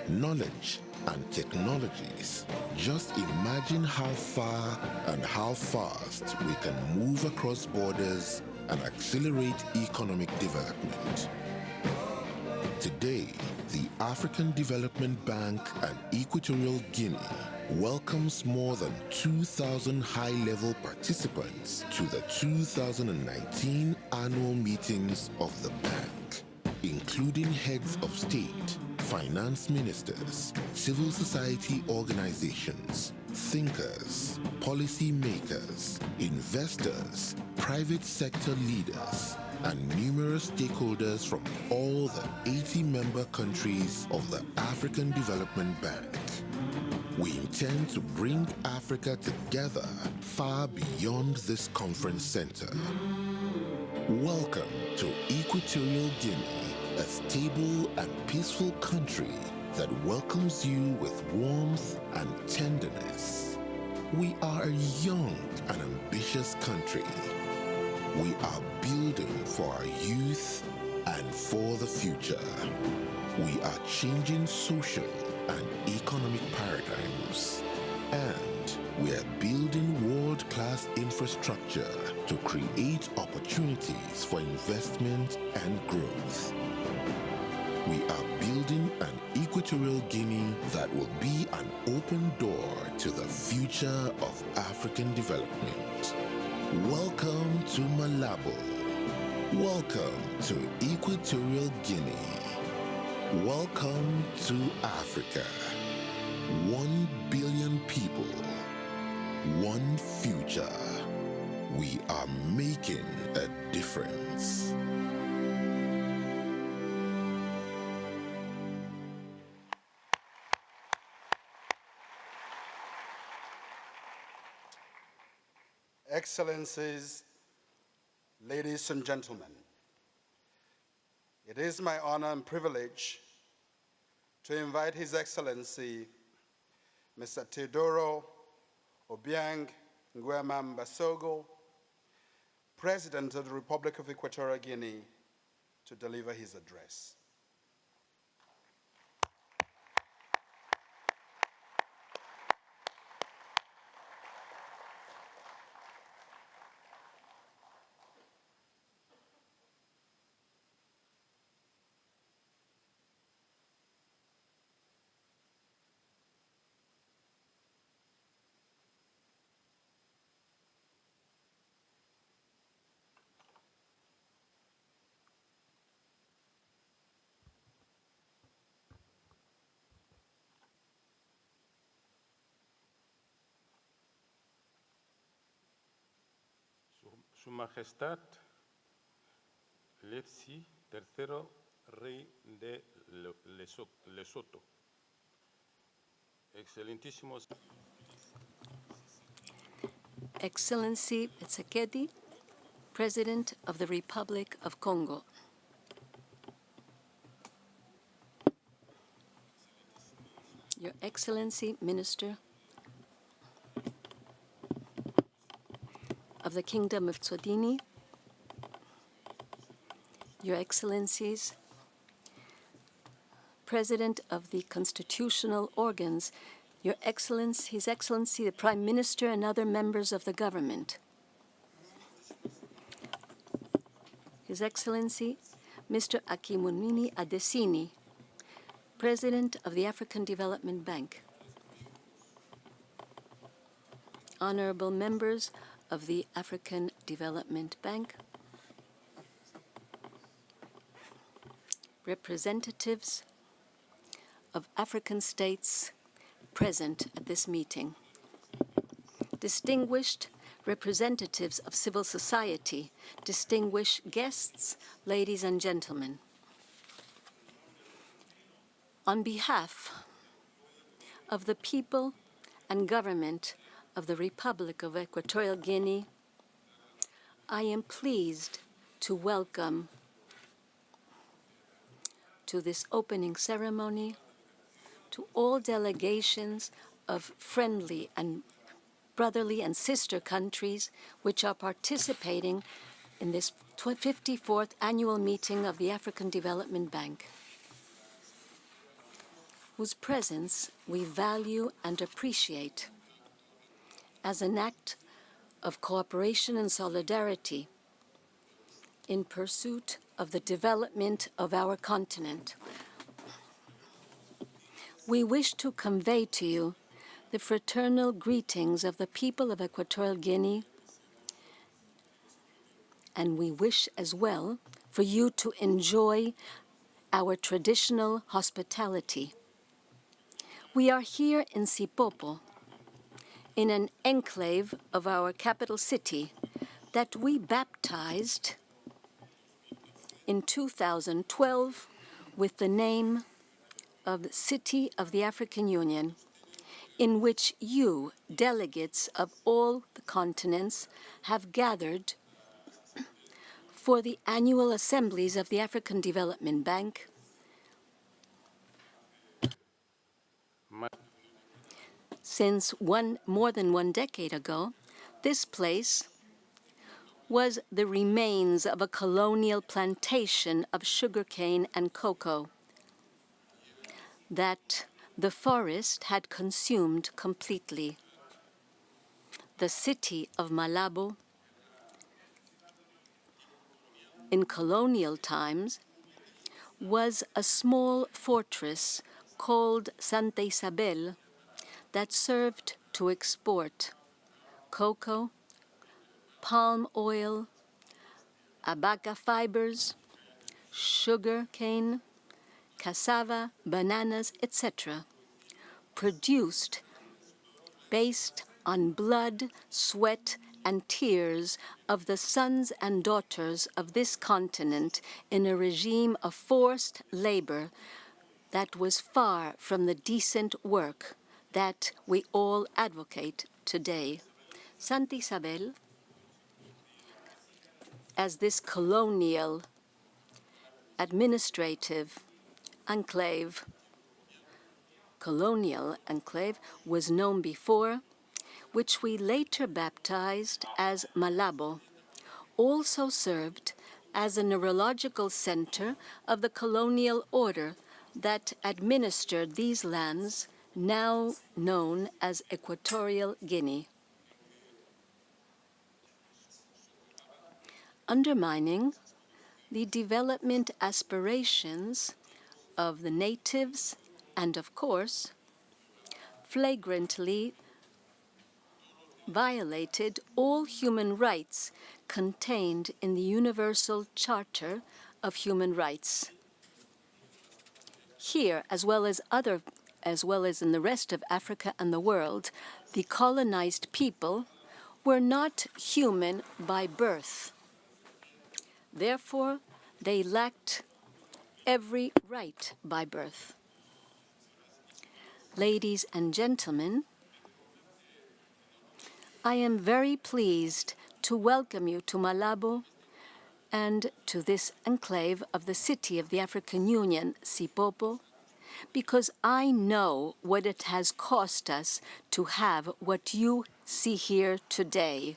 [SPEAKER 6] knowledge, and technologies, just imagine how far and how fast we can move across borders and accelerate economic development. Today, the African Development Bank and Equatorial Guinea welcomes more than 2,000 high-level participants to the 2019 annual meetings of the bank, including heads of state, finance ministers, civil society organizations, thinkers, policy makers, investors, private sector leaders, and numerous stakeholders from all the 80 member countries of the African Development Bank. We intend to bring Africa together far beyond this conference center. Welcome to Equatorial Guinea, a stable and peaceful country that welcomes you with warmth and tenderness. We are a young and ambitious country. We are building for our youth and for the future. We are changing social and economic paradigms. And we are building world-class infrastructure to create opportunities for investment and growth. We are building an Equatorial Guinea that will be an open door to the future of African development. Welcome to Malabo. Welcome to Equatorial Guinea. Welcome to Africa. 1 billion people, one future. We are making a difference.
[SPEAKER 2] Excellencies, ladies and gentlemen, it is my honor and privilege to invite His Excellency, Mr. Teodoro Obiang Nguema Mbasogo, President of the Republic of Equatorial Guinea, to deliver his address.
[SPEAKER 7] Su Majestad Letsi III, Rey de Lesotho. Excelentísimos.
[SPEAKER 8] Excellency Tshisekedi, President of the Republic of Congo. Your Excellency, Minister of the Kingdom of Tsodini, Your Excellencies, President of the Constitutional Organs, Your Excellency, His Excellency, the Prime Minister, and other members of the government. His Excellency, Mr. Akinwumi Adesina, President of the African Development Bank. Honorable members of the African Development Bank, representatives of African states present at this meeting, distinguished representatives of civil society, distinguished guests, ladies and gentlemen. On behalf of the people and government of the Republic of Equatorial Guinea, I am pleased to welcome to this opening ceremony to all delegations of friendly and brotherly and sister countries which are participating in this 54th annual meeting of the African Development Bank, whose presence we value and appreciate as an act of cooperation and solidarity in pursuit of the development of our continent. We wish to convey to you the fraternal greetings of the people of Equatorial Guinea, and we wish as well for you to enjoy our traditional hospitality. We are here in Sipopo, in an enclave of our capital city that we baptized in 2012 with the name of the City of the African Union, in which you, delegates of all the continents, have gathered for the annual assemblies of the African Development Bank, since more than one decade ago. This place was the remains of a colonial plantation of sugarcane and cocoa that the forest had consumed completely. The city of Malabo, in colonial times, was a small fortress called Santa Isabel that served to export cocoa, palm oil, abaca fibers, sugar cane, cassava, bananas, etc., produced based on blood, sweat, and tears of the sons and daughters of this continent in a regime of forced labor that was far from the decent work that we all advocate today. Santa Isabel, as this colonial administrative colonial enclave was known before, which we later baptized as Malabo, also served as a neurological center of the colonial order that administered these lands, now known as Equatorial Guinea. Undermining the development aspirations of the natives and, of course, flagrantly violated all human rights contained in the Universal Charter of Human Rights. Here, as well as in the rest of Africa and the world, the colonized people were not human by birth. Therefore, they lacked every right by birth. Ladies and gentlemen, I am very pleased to welcome you to Malabo and to this enclave of the City of the African Union, Sipopo, because I know what it has cost us to have what you see here today.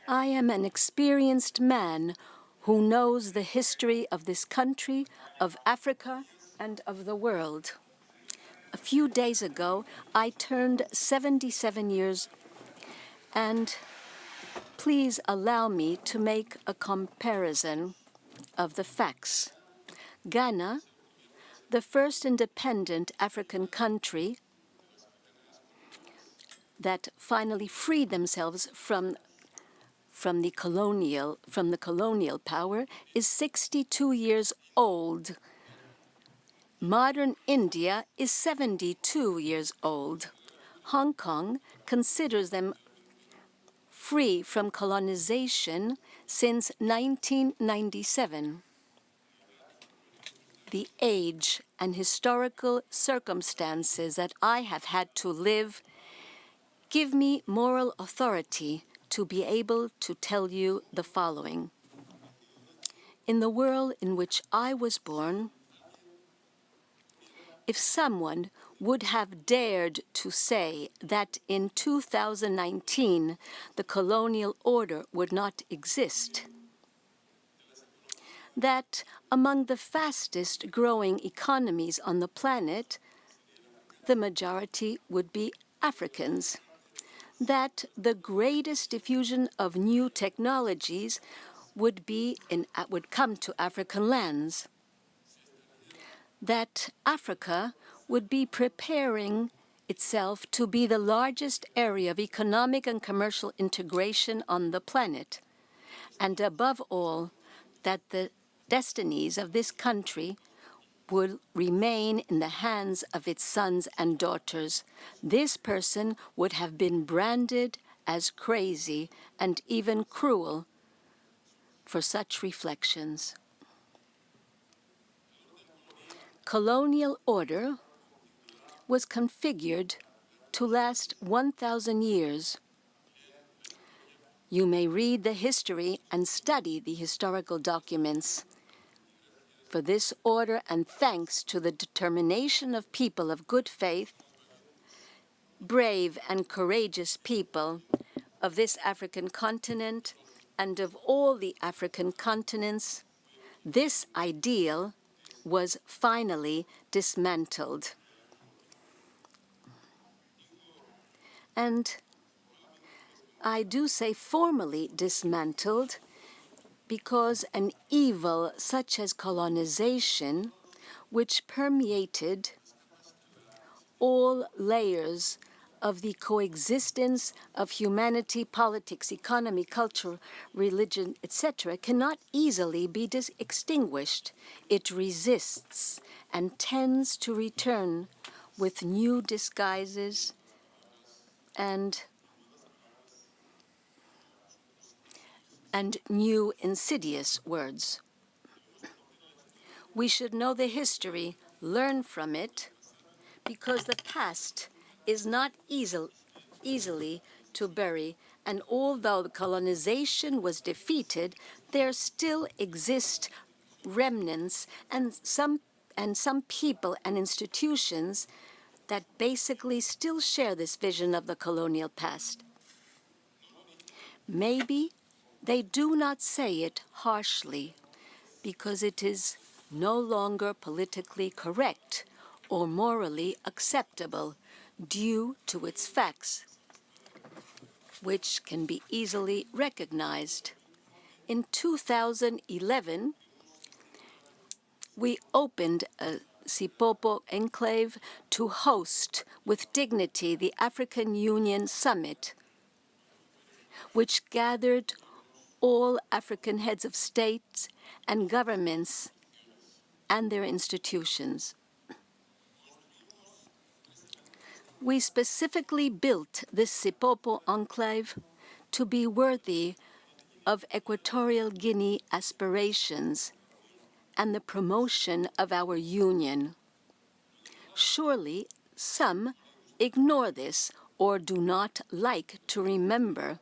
[SPEAKER 8] I am an experienced man who knows the history of this country, of Africa, and of the world. A few days ago, I turned 77 years, and please allow me to make a comparison of the facts. Ghana, the first independent African country that finally freed themselves from the colonial power, is 62 years old. Modern India is 72 years old. Hong Kong considers them free from colonization Since 1997, the age and historical circumstances that I have had to live give me moral authority to be able to tell you the following. In the world in which I was born, if someone would have dared to say that in 2019 the colonial order would not exist, that among the fastest growing economies on the planet, the majority would be Africans, that the greatest diffusion of new technologies would come to African lands, that Africa would be preparing itself to be the largest area of economic and commercial integration on the planet, and above all, that the destinies of this country would remain in the hands of its sons and daughters, this person would have been branded as crazy and even cruel for such reflections. Colonial order was configured to last 1,000 years. You may read the history and study the historical documents. For this order, and thanks to the determination of people of good faith, brave and courageous people of this African continent and of all the African continents, this ideal was finally dismantled. And I do say formally dismantled because an evil such as colonization, which permeated all layers of the coexistence of humanity, politics, economy, culture, religion, etc., cannot easily be extinguished. It resists and tends to return with new disguises and new insidious words. We should know the history, learn from it, because the past is not easily to bury, and although the colonization was defeated, there still exist remnants and some people and institutions that basically still share this vision of the colonial past. Maybe they do not say it harshly because it is no longer politically correct or morally acceptable due to its facts, which can be easily recognized. In 2011, we opened a Sipopo enclave to host with dignity the African Union Summit, which gathered all African heads of states and governments and their institutions. We specifically built this Sipopo enclave to be worthy of Equatorial Guinea aspirations and the promotion of our union. Surely some ignore this or do not like to remember,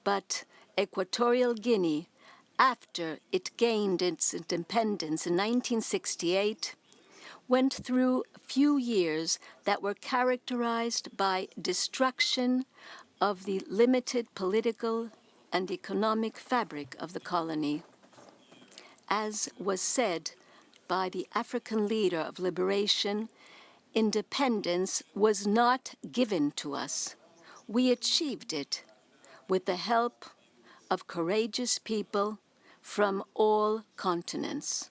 [SPEAKER 8] but Equatorial Guinea, after it gained its independence in 1968, went through a few years that were characterized by destruction of the limited political and economic fabric of the colony. As was said by the African leader of liberation, independence was not given to us. We achieved it with the help of courageous people from all continents.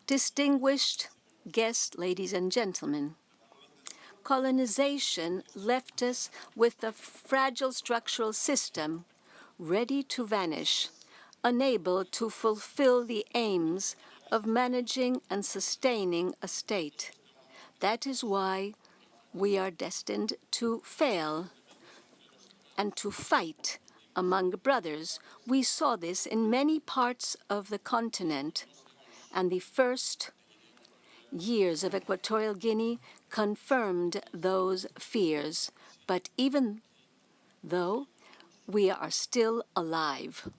[SPEAKER 8] Distinguished guests, ladies and gentlemen, colonization left us with a fragile structural system ready to vanish, unable to fulfill the aims of managing and sustaining a state. That is why we are destined to fail and to fight among brothers. We saw this in many parts of the continent, and the first years of Equatorial Guinea confirmed those fears. But even though we are still alive,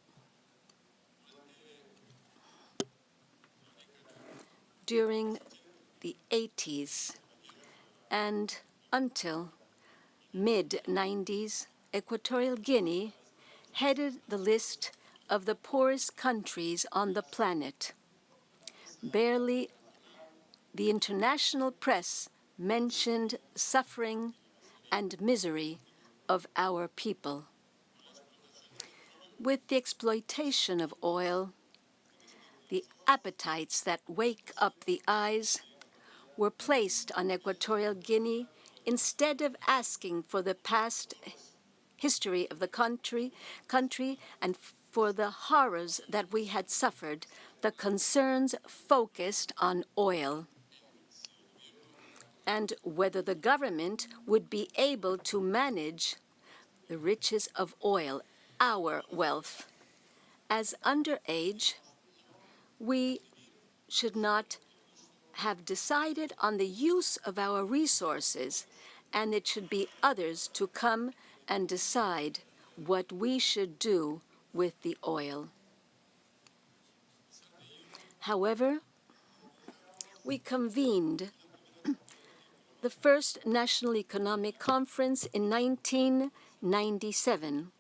[SPEAKER 8] during the 80s and until mid-90s, Equatorial Guinea headed the list of the poorest countries on the planet. Barely the international press mentioned suffering and misery of our people. With the exploitation of oil, the appetites that wake up the eyes were placed on Equatorial Guinea instead of asking for the past history of the country and for the horrors that we had suffered. The concerns focused on oil and whether the government would be able to manage the riches of oil, our wealth. As underage, we should not have decided on the use of our resources, and it should be others to come and decide what we should do with the oil. However, we convened the first National Economic Conference in 1997,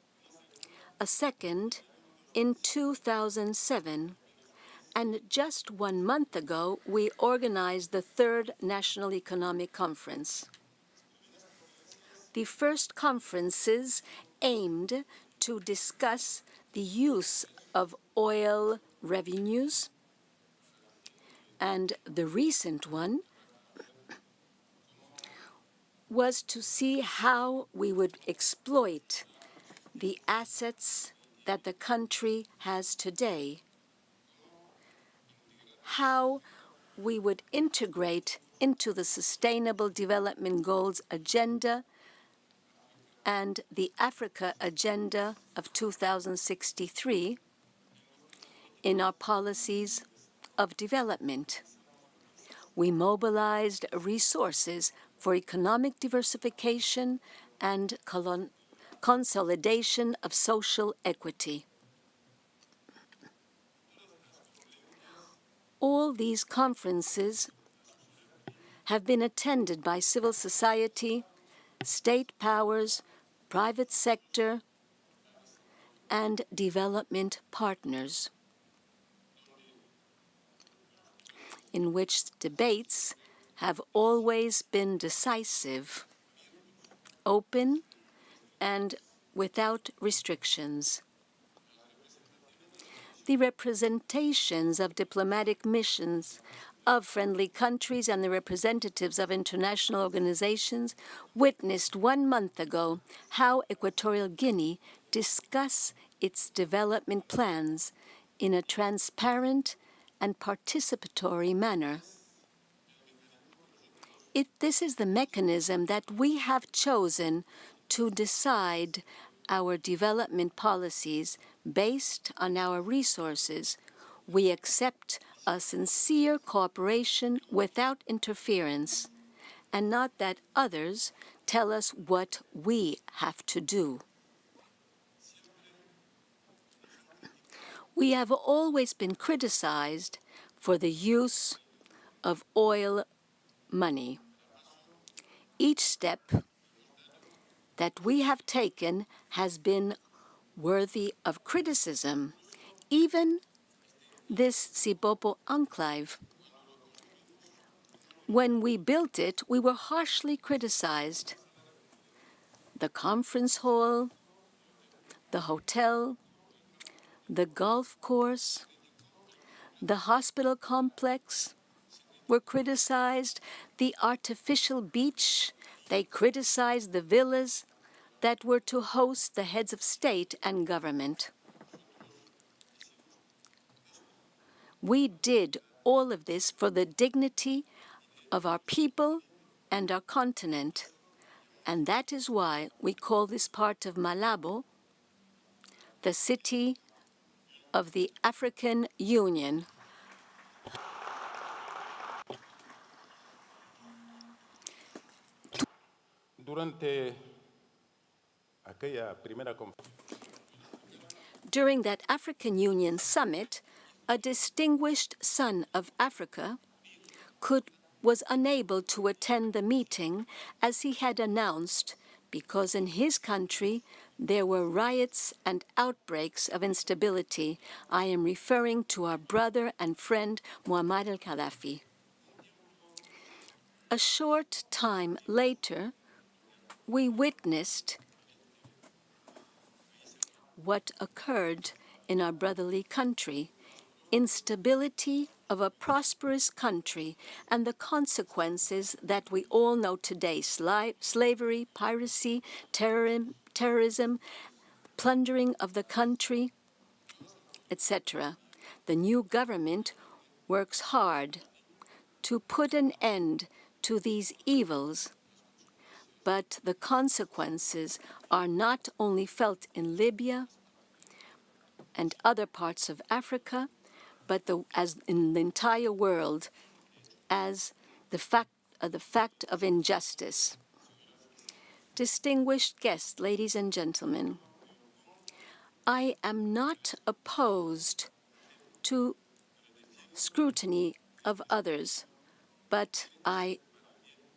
[SPEAKER 8] a second in 2007, and just 1 month ago, we organized the third National Economic Conference. The first conferences aimed to discuss the use of oil revenues, and the recent one was to see how we would exploit the assets that the country has today, how we would integrate into the Sustainable Development Goals agenda and the Africa Agenda of 2063 in our policies of development. We mobilized resources for economic diversification and consolidation of social equity. All these conferences have been attended by civil society, state powers, private sector, and development partners, in which debates have always been decisive, open, and without restrictions. The representations of diplomatic missions of friendly countries and the representatives of international organizations witnessed 1 month ago how Equatorial Guinea discuss its development plans in a transparent and participatory manner. This is the mechanism that we have chosen to decide our development policies based on our resources. We accept a sincere cooperation without interference, and not that others tell us what we have to do. We have always been criticized for the use of oil money. Each step that we have taken has been worthy of criticism. Even this Sipopo enclave, when we built it, we were harshly criticized. The conference hall, the hotel, the golf course, the hospital complex were criticized. The artificial beach, they criticized the villas that were to host the heads of state and government. We did all of this for the dignity of our people and our continent. And that is why we call this part of Malabo the city of the African Union.
[SPEAKER 7] Durante aquella primera conferencia,
[SPEAKER 8] During that African Union summit, a distinguished son of Africa was unable to attend the meeting as he had announced because in his country there were riots and outbreaks of instability. I am referring to our brother and friend Muammar al-Gaddafi. A short time later, we witnessed what occurred in our brotherly country, instability of a prosperous country, and the consequences that we all know today: slavery, piracy, terrorism, plundering of the country, etc. The new government works hard to put an end to these evils, but the consequences are not only felt in Libya and other parts of Africa, but as in the entire world, as the fact of injustice. Distinguished guests, ladies and gentlemen, I am not opposed to scrutiny of others, but I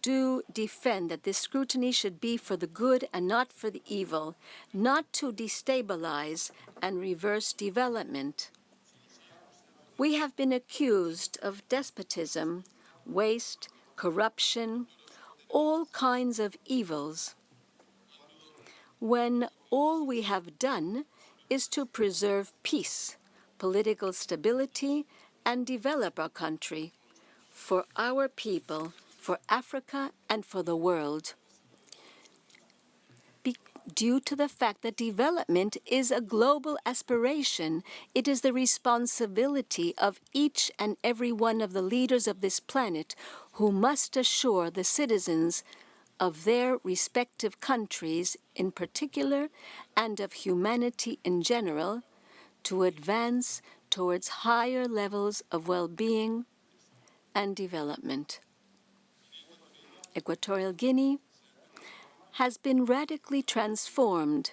[SPEAKER 8] do defend that this scrutiny should be for the good and not for the evil, not to destabilize and reverse development. We have been accused of despotism, waste, corruption, all kinds of evils, when all we have done is to preserve peace, political stability, and develop our country for our people, for Africa, and for the world. Due to the fact that development is a global aspiration, it is the responsibility of each and every one of the leaders of this planet who must assure the citizens of their respective countries in particular and of humanity in general to advance towards higher levels of well-being and development. Equatorial Guinea has been radically transformed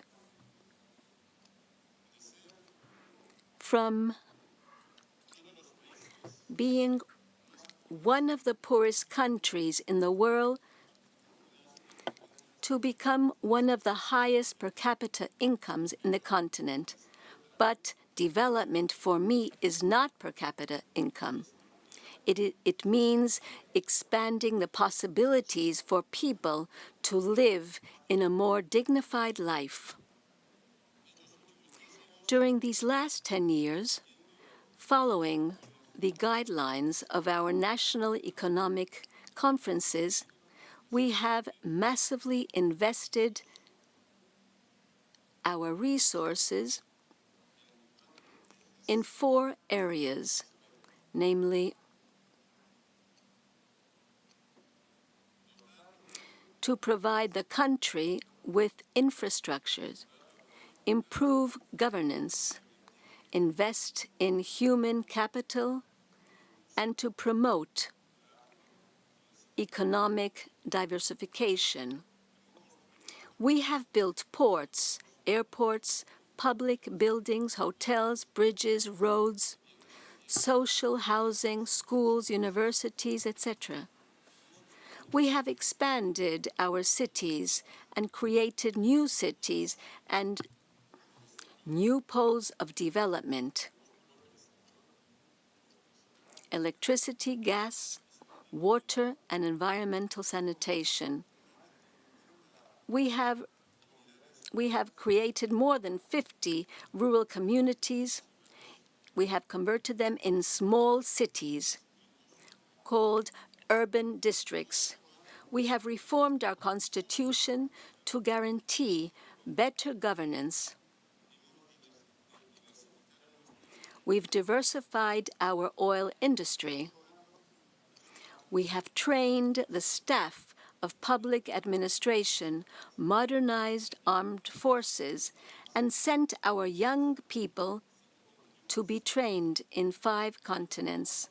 [SPEAKER 8] from being one of the poorest countries in the world to become one of the highest per capita incomes in the continent. But development for me is not per capita income. It means expanding the possibilities for people to live in a more dignified life. During these last 10 years, following the guidelines of our national economic conferences, we have massively invested our resources in 4 areas, namely to provide the country with infrastructures, improve governance, invest in human capital, and to promote economic diversification. We have built ports, airports, public buildings, hotels, bridges, roads, social housing, schools, universities, etc. We have expanded our cities and created new cities and new poles of development. Electricity, gas, water, and environmental sanitation. We have created more than 50 rural communities. We have converted them in small cities called urban districts. We have reformed our constitution to guarantee better governance. We've diversified our oil industry. We have trained the staff of public administration, modernized armed forces, and sent our young people to be trained in 5 continents,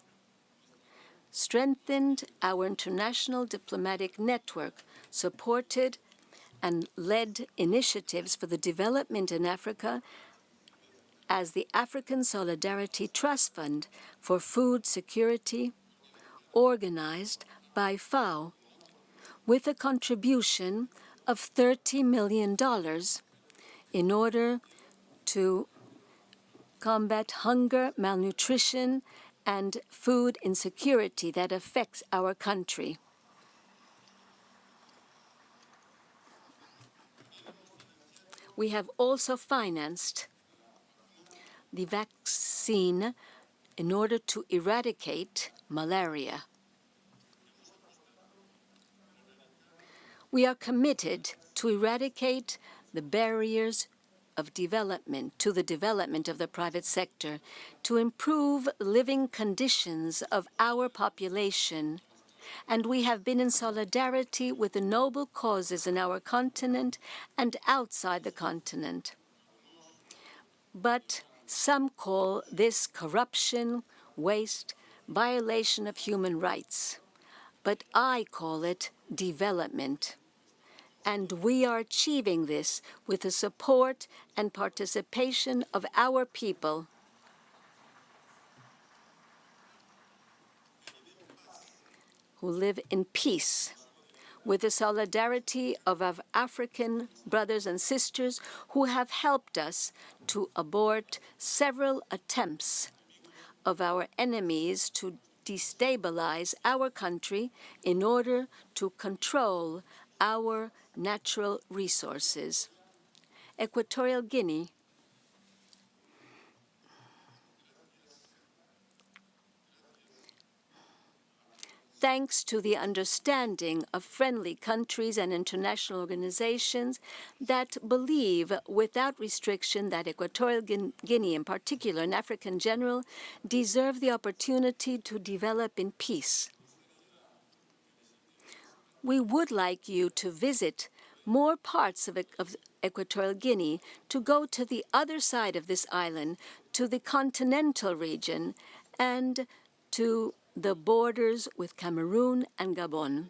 [SPEAKER 8] strengthened our international diplomatic network, supported and led initiatives for the development in Africa as the African Solidarity Trust Fund for Food Security, organized by FAO, with a contribution of $30 million in order to combat hunger, malnutrition, and food insecurity that affects our country. We have also financed the vaccine in order to eradicate malaria. We are committed to eradicate the barriers of development, to the development of the private sector, to improve living conditions of our population. And we have been in solidarity with the noble causes in our continent and outside the continent. But some call this corruption, waste, violation of human rights. But I call it development. And we are achieving this with the support and participation of our people. Who live in peace, with the solidarity of our African brothers and sisters who have helped us to abort several attempts of our enemies to destabilize our country in order to control our natural resources. Equatorial Guinea thanks to the understanding of friendly countries and international organizations that believe without restriction that Equatorial Guinea in particular and Africa in general deserve the opportunity to develop in peace. We would like you to visit more parts of Equatorial Guinea, to go to the other side of this island, to the continental region, and to the borders with Cameroon and Gabon.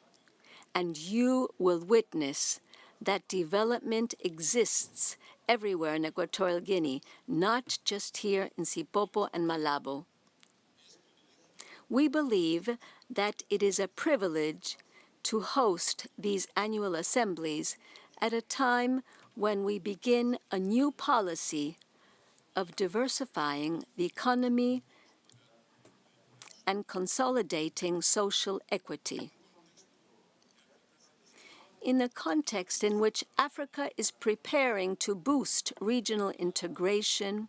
[SPEAKER 8] And you will witness that development exists everywhere in Equatorial Guinea, not just here in Sipopo and Malabo. We believe that it is a privilege to host these annual assemblies at a time when we begin a new policy of diversifying the economy and consolidating social equity. In a context in which Africa is preparing to boost regional integration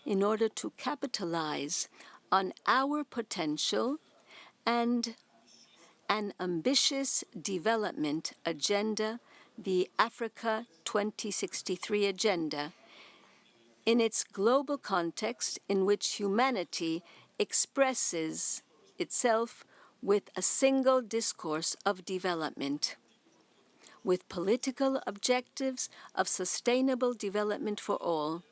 [SPEAKER 8] in order to capitalize on our potential and an ambitious development agenda, the Africa 2063 agenda, in its global context in which humanity expresses itself with a single discourse of development, with political objectives of sustainable development for all.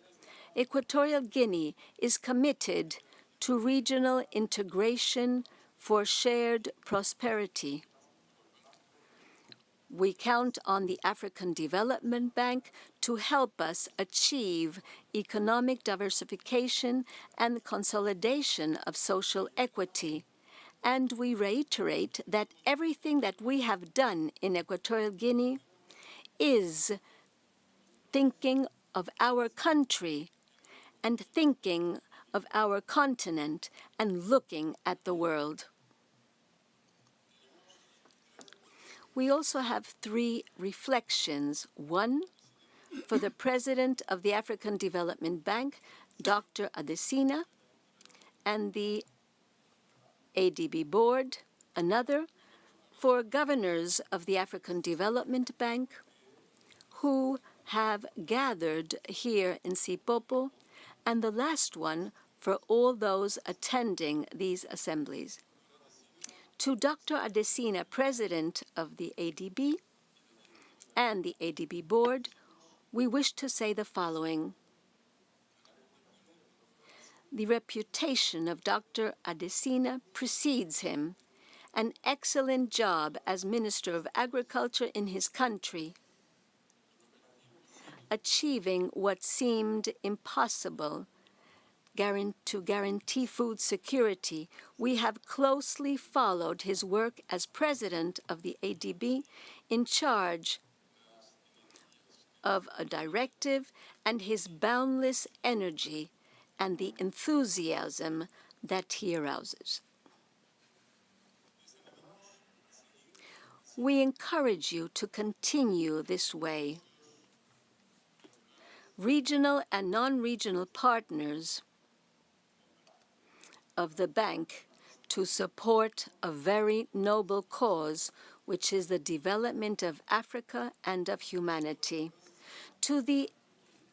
[SPEAKER 8] Equatorial Guinea is committed to regional integration for shared prosperity. We count on the African Development Bank to help us achieve economic diversification and consolidation of social equity. And we reiterate that everything that we have done in Equatorial Guinea is thinking of our country and thinking of our continent and looking at the world. We also have 3 reflections. One, for the President of the African Development Bank, Dr. Adesina, and the ADB Board. Another, for governors of the African Development Bank who have gathered here in Sipopo, and the last one for all those attending these assemblies. To Dr. Adesina, President of the ADB and the ADB Board, we wish to say the following. The reputation of Dr. Adesina precedes him. An excellent job as Minister of Agriculture in his country, achieving what seemed impossible to guarantee food security. We have closely followed his work as President of the ADB, in charge of a directive, and his boundless energy and the enthusiasm that he arouses. We encourage you to continue this way. Regional and non-regional partners of the bank to support a very noble cause, which is the development of Africa and of humanity. To the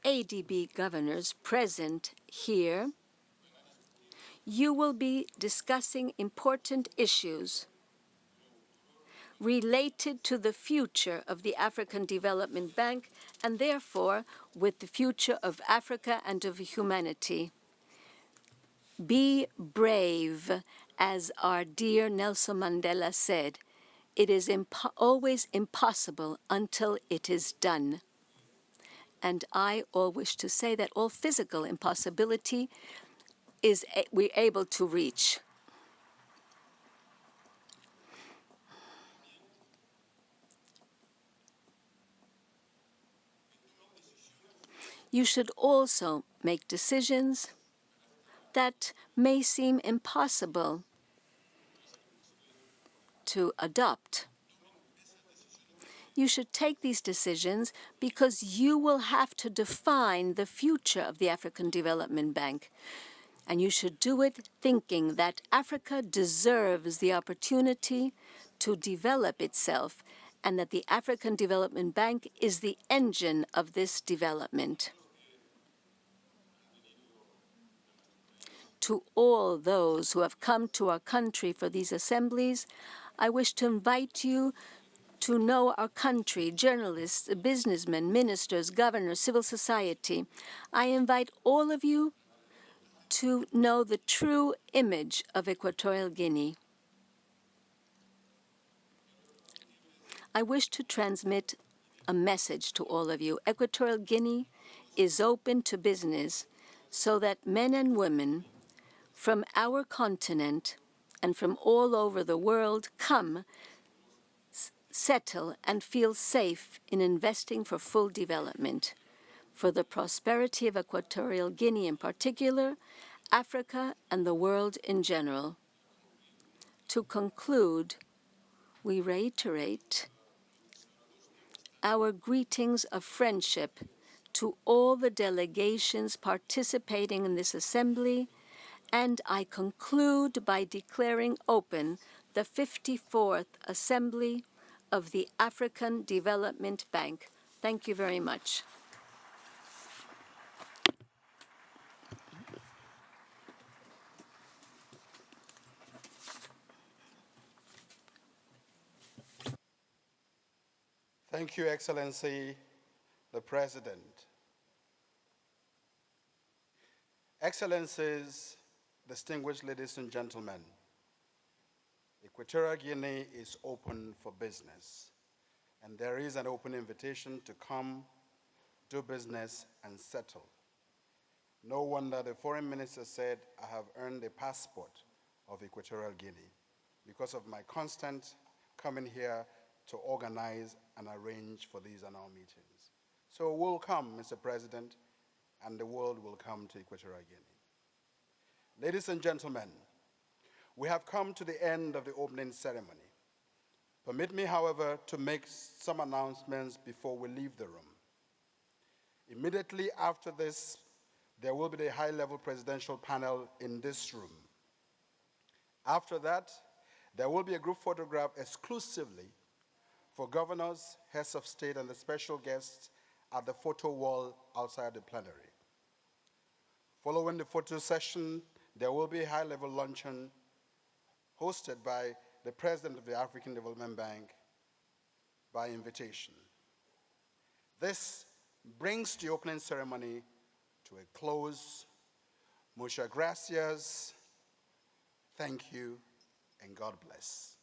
[SPEAKER 8] ADB governors present here, you will be discussing important issues related to the future of the African Development Bank and therefore with the future of Africa and of humanity. Be brave, as our dear Nelson Mandela said. It is always impossible until it is done. And I all wish to say that all physical impossibility we're able to reach. You should also make decisions that may seem impossible to adopt. You should take these decisions because you will have to define the future of the African Development Bank. And you should do it thinking that Africa deserves the opportunity to develop itself and that the African Development Bank is the engine of this development. To all those who have come to our country for these assemblies, I wish to invite you to know our country, journalists, businessmen, ministers, governors, civil society. I invite all of you to know the true image of Equatorial Guinea. I wish to transmit a message to all of you. Equatorial Guinea is open to business so that men and women from our continent and from all over the world come, settle, and feel safe in investing for full development, for the prosperity of Equatorial Guinea in particular, Africa, and the world in general. To conclude, we reiterate our greetings of friendship to all the delegations participating in this assembly, and I conclude by declaring open the 54th Assembly of the African Development Bank. Thank you very much.
[SPEAKER 2] Thank you, Excellency, the President. Excellencies, distinguished ladies and gentlemen, Equatorial Guinea is open for business, and there is an open invitation to come, do business, and settle. No wonder the foreign minister said, I have earned a passport of Equatorial Guinea because of my constant coming here to organize and arrange for these annual meetings. So we'll come, Mr. President, and the world will come to Equatorial Guinea. Ladies and gentlemen, we have come to the end of the opening ceremony. Permit me, however, to make some announcements before we leave the room. Immediately after this, there will be the high-level presidential panel in this room. After that, there will be a group photograph exclusively for governors, heads of state, and the special guests at the photo wall outside the plenary. Following the photo session, there will be a high-level luncheon hosted by the President of the African Development Bank by invitation. This brings the opening ceremony to a close. Muchas gracias, thank you, and God bless.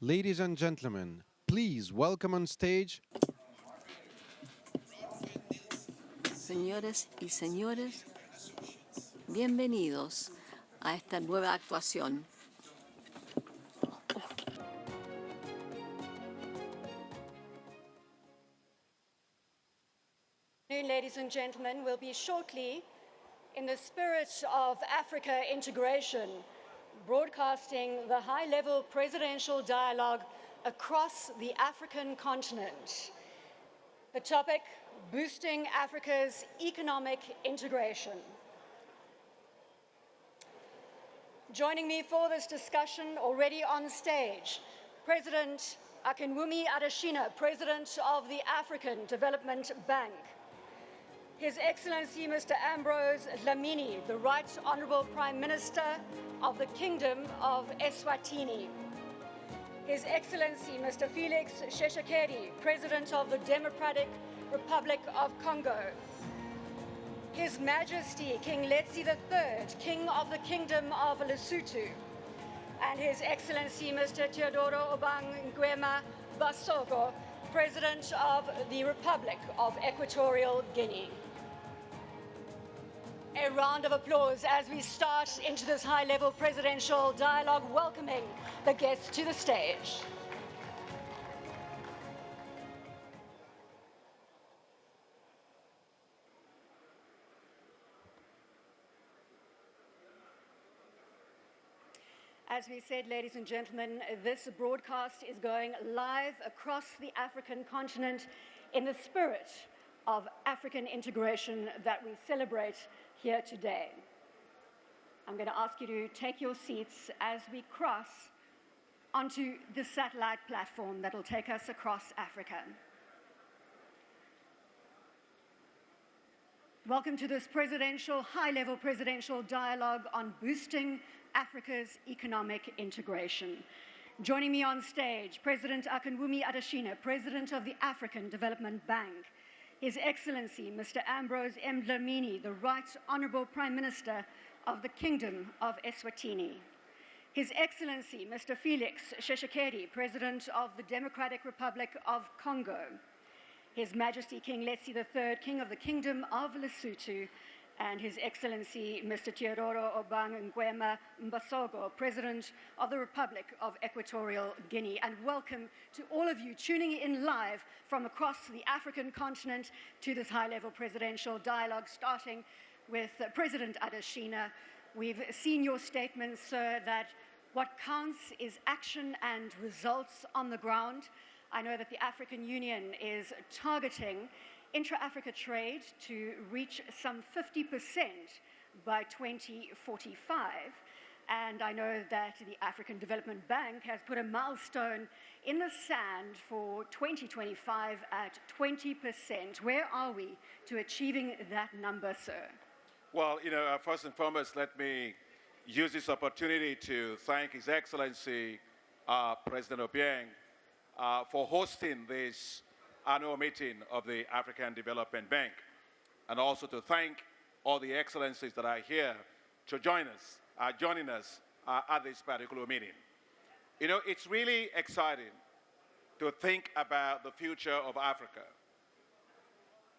[SPEAKER 9] Ladies and gentlemen, please welcome on stage.
[SPEAKER 8] Señores y señores, bienvenidos a esta nueva actuación.
[SPEAKER 10] Ladies and gentlemen, we'll be shortly, in the spirit of Africa integration, broadcasting the high-level presidential dialogue across the African continent. The topic, boosting Africa's economic integration. Joining me for this discussion already on stage, President Akinwumi Adesina, President of the African Development Bank. His Excellency Mr. Ambrose Dlamini, the Right Honourable Prime Minister of the Kingdom of Eswatini. His Excellency Mr. Felix Tshisekedi, President of the Democratic Republic of Congo. His Majesty King Letsie III, King of the Kingdom of Lesotho. And His Excellency Mr. Teodoro Obiang Nguema Mbasogo, President of the Republic of Equatorial Guinea. A round of applause as we start into this high-level presidential dialogue, welcoming the guests to the stage. As we said, ladies and gentlemen, this broadcast is going live across the African continent in the spirit of African integration that we celebrate here today. I'm going to ask you to take your seats as we cross onto the satellite platform that will take us across Africa. Welcome to this high-level presidential dialogue on boosting Africa's economic integration. Joining me on stage, President Akinwumi Adesina, President of the African Development Bank. His Excellency, Mr. Ambrose M. Dlamini, the Right Honourable Prime Minister of the Kingdom of Eswatini. His Excellency, Mr. Felix Tshisekedi, President of the Democratic Republic of Congo. His Majesty King Letsie III, King of the Kingdom of Lesotho. And His Excellency, Mr. Teodoro Obiang Nguema Mbasogo, President of the Republic of Equatorial Guinea. And welcome to all of you tuning in live from across the African continent to this high-level presidential dialogue, starting with President Adesina. We've seen your statements, sir, that what counts is action and results on the ground. I know that the African Union is targeting intra-Africa trade to reach some 50% by 2045. And I know that the African Development Bank has put a milestone in the sand for 2025 at 20%. Where are we to achieving that number, sir?
[SPEAKER 4] Well, first and foremost, let me use this opportunity to thank His Excellency President Obiang for hosting this annual meeting of the African Development Bank, and also to thank all the excellencies that are here to joining us at this particular meeting. It's really exciting to think about the future of Africa.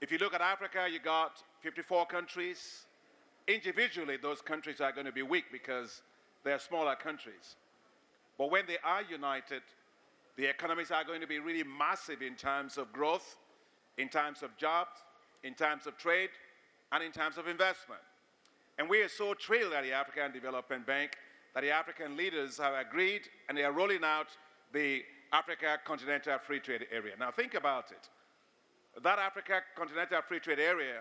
[SPEAKER 4] If you look at Africa, you got 54 countries. Individually, those countries are going to be weak because they're smaller countries. But when they are united, the economies are going to be really massive in terms of growth, in terms of jobs, in terms of trade, and in terms of investment. And we are so thrilled at the African Development Bank that the African leaders have agreed and they are rolling out the Africa Continental Free Trade Area. Now think about it. That Africa Continental Free Trade Area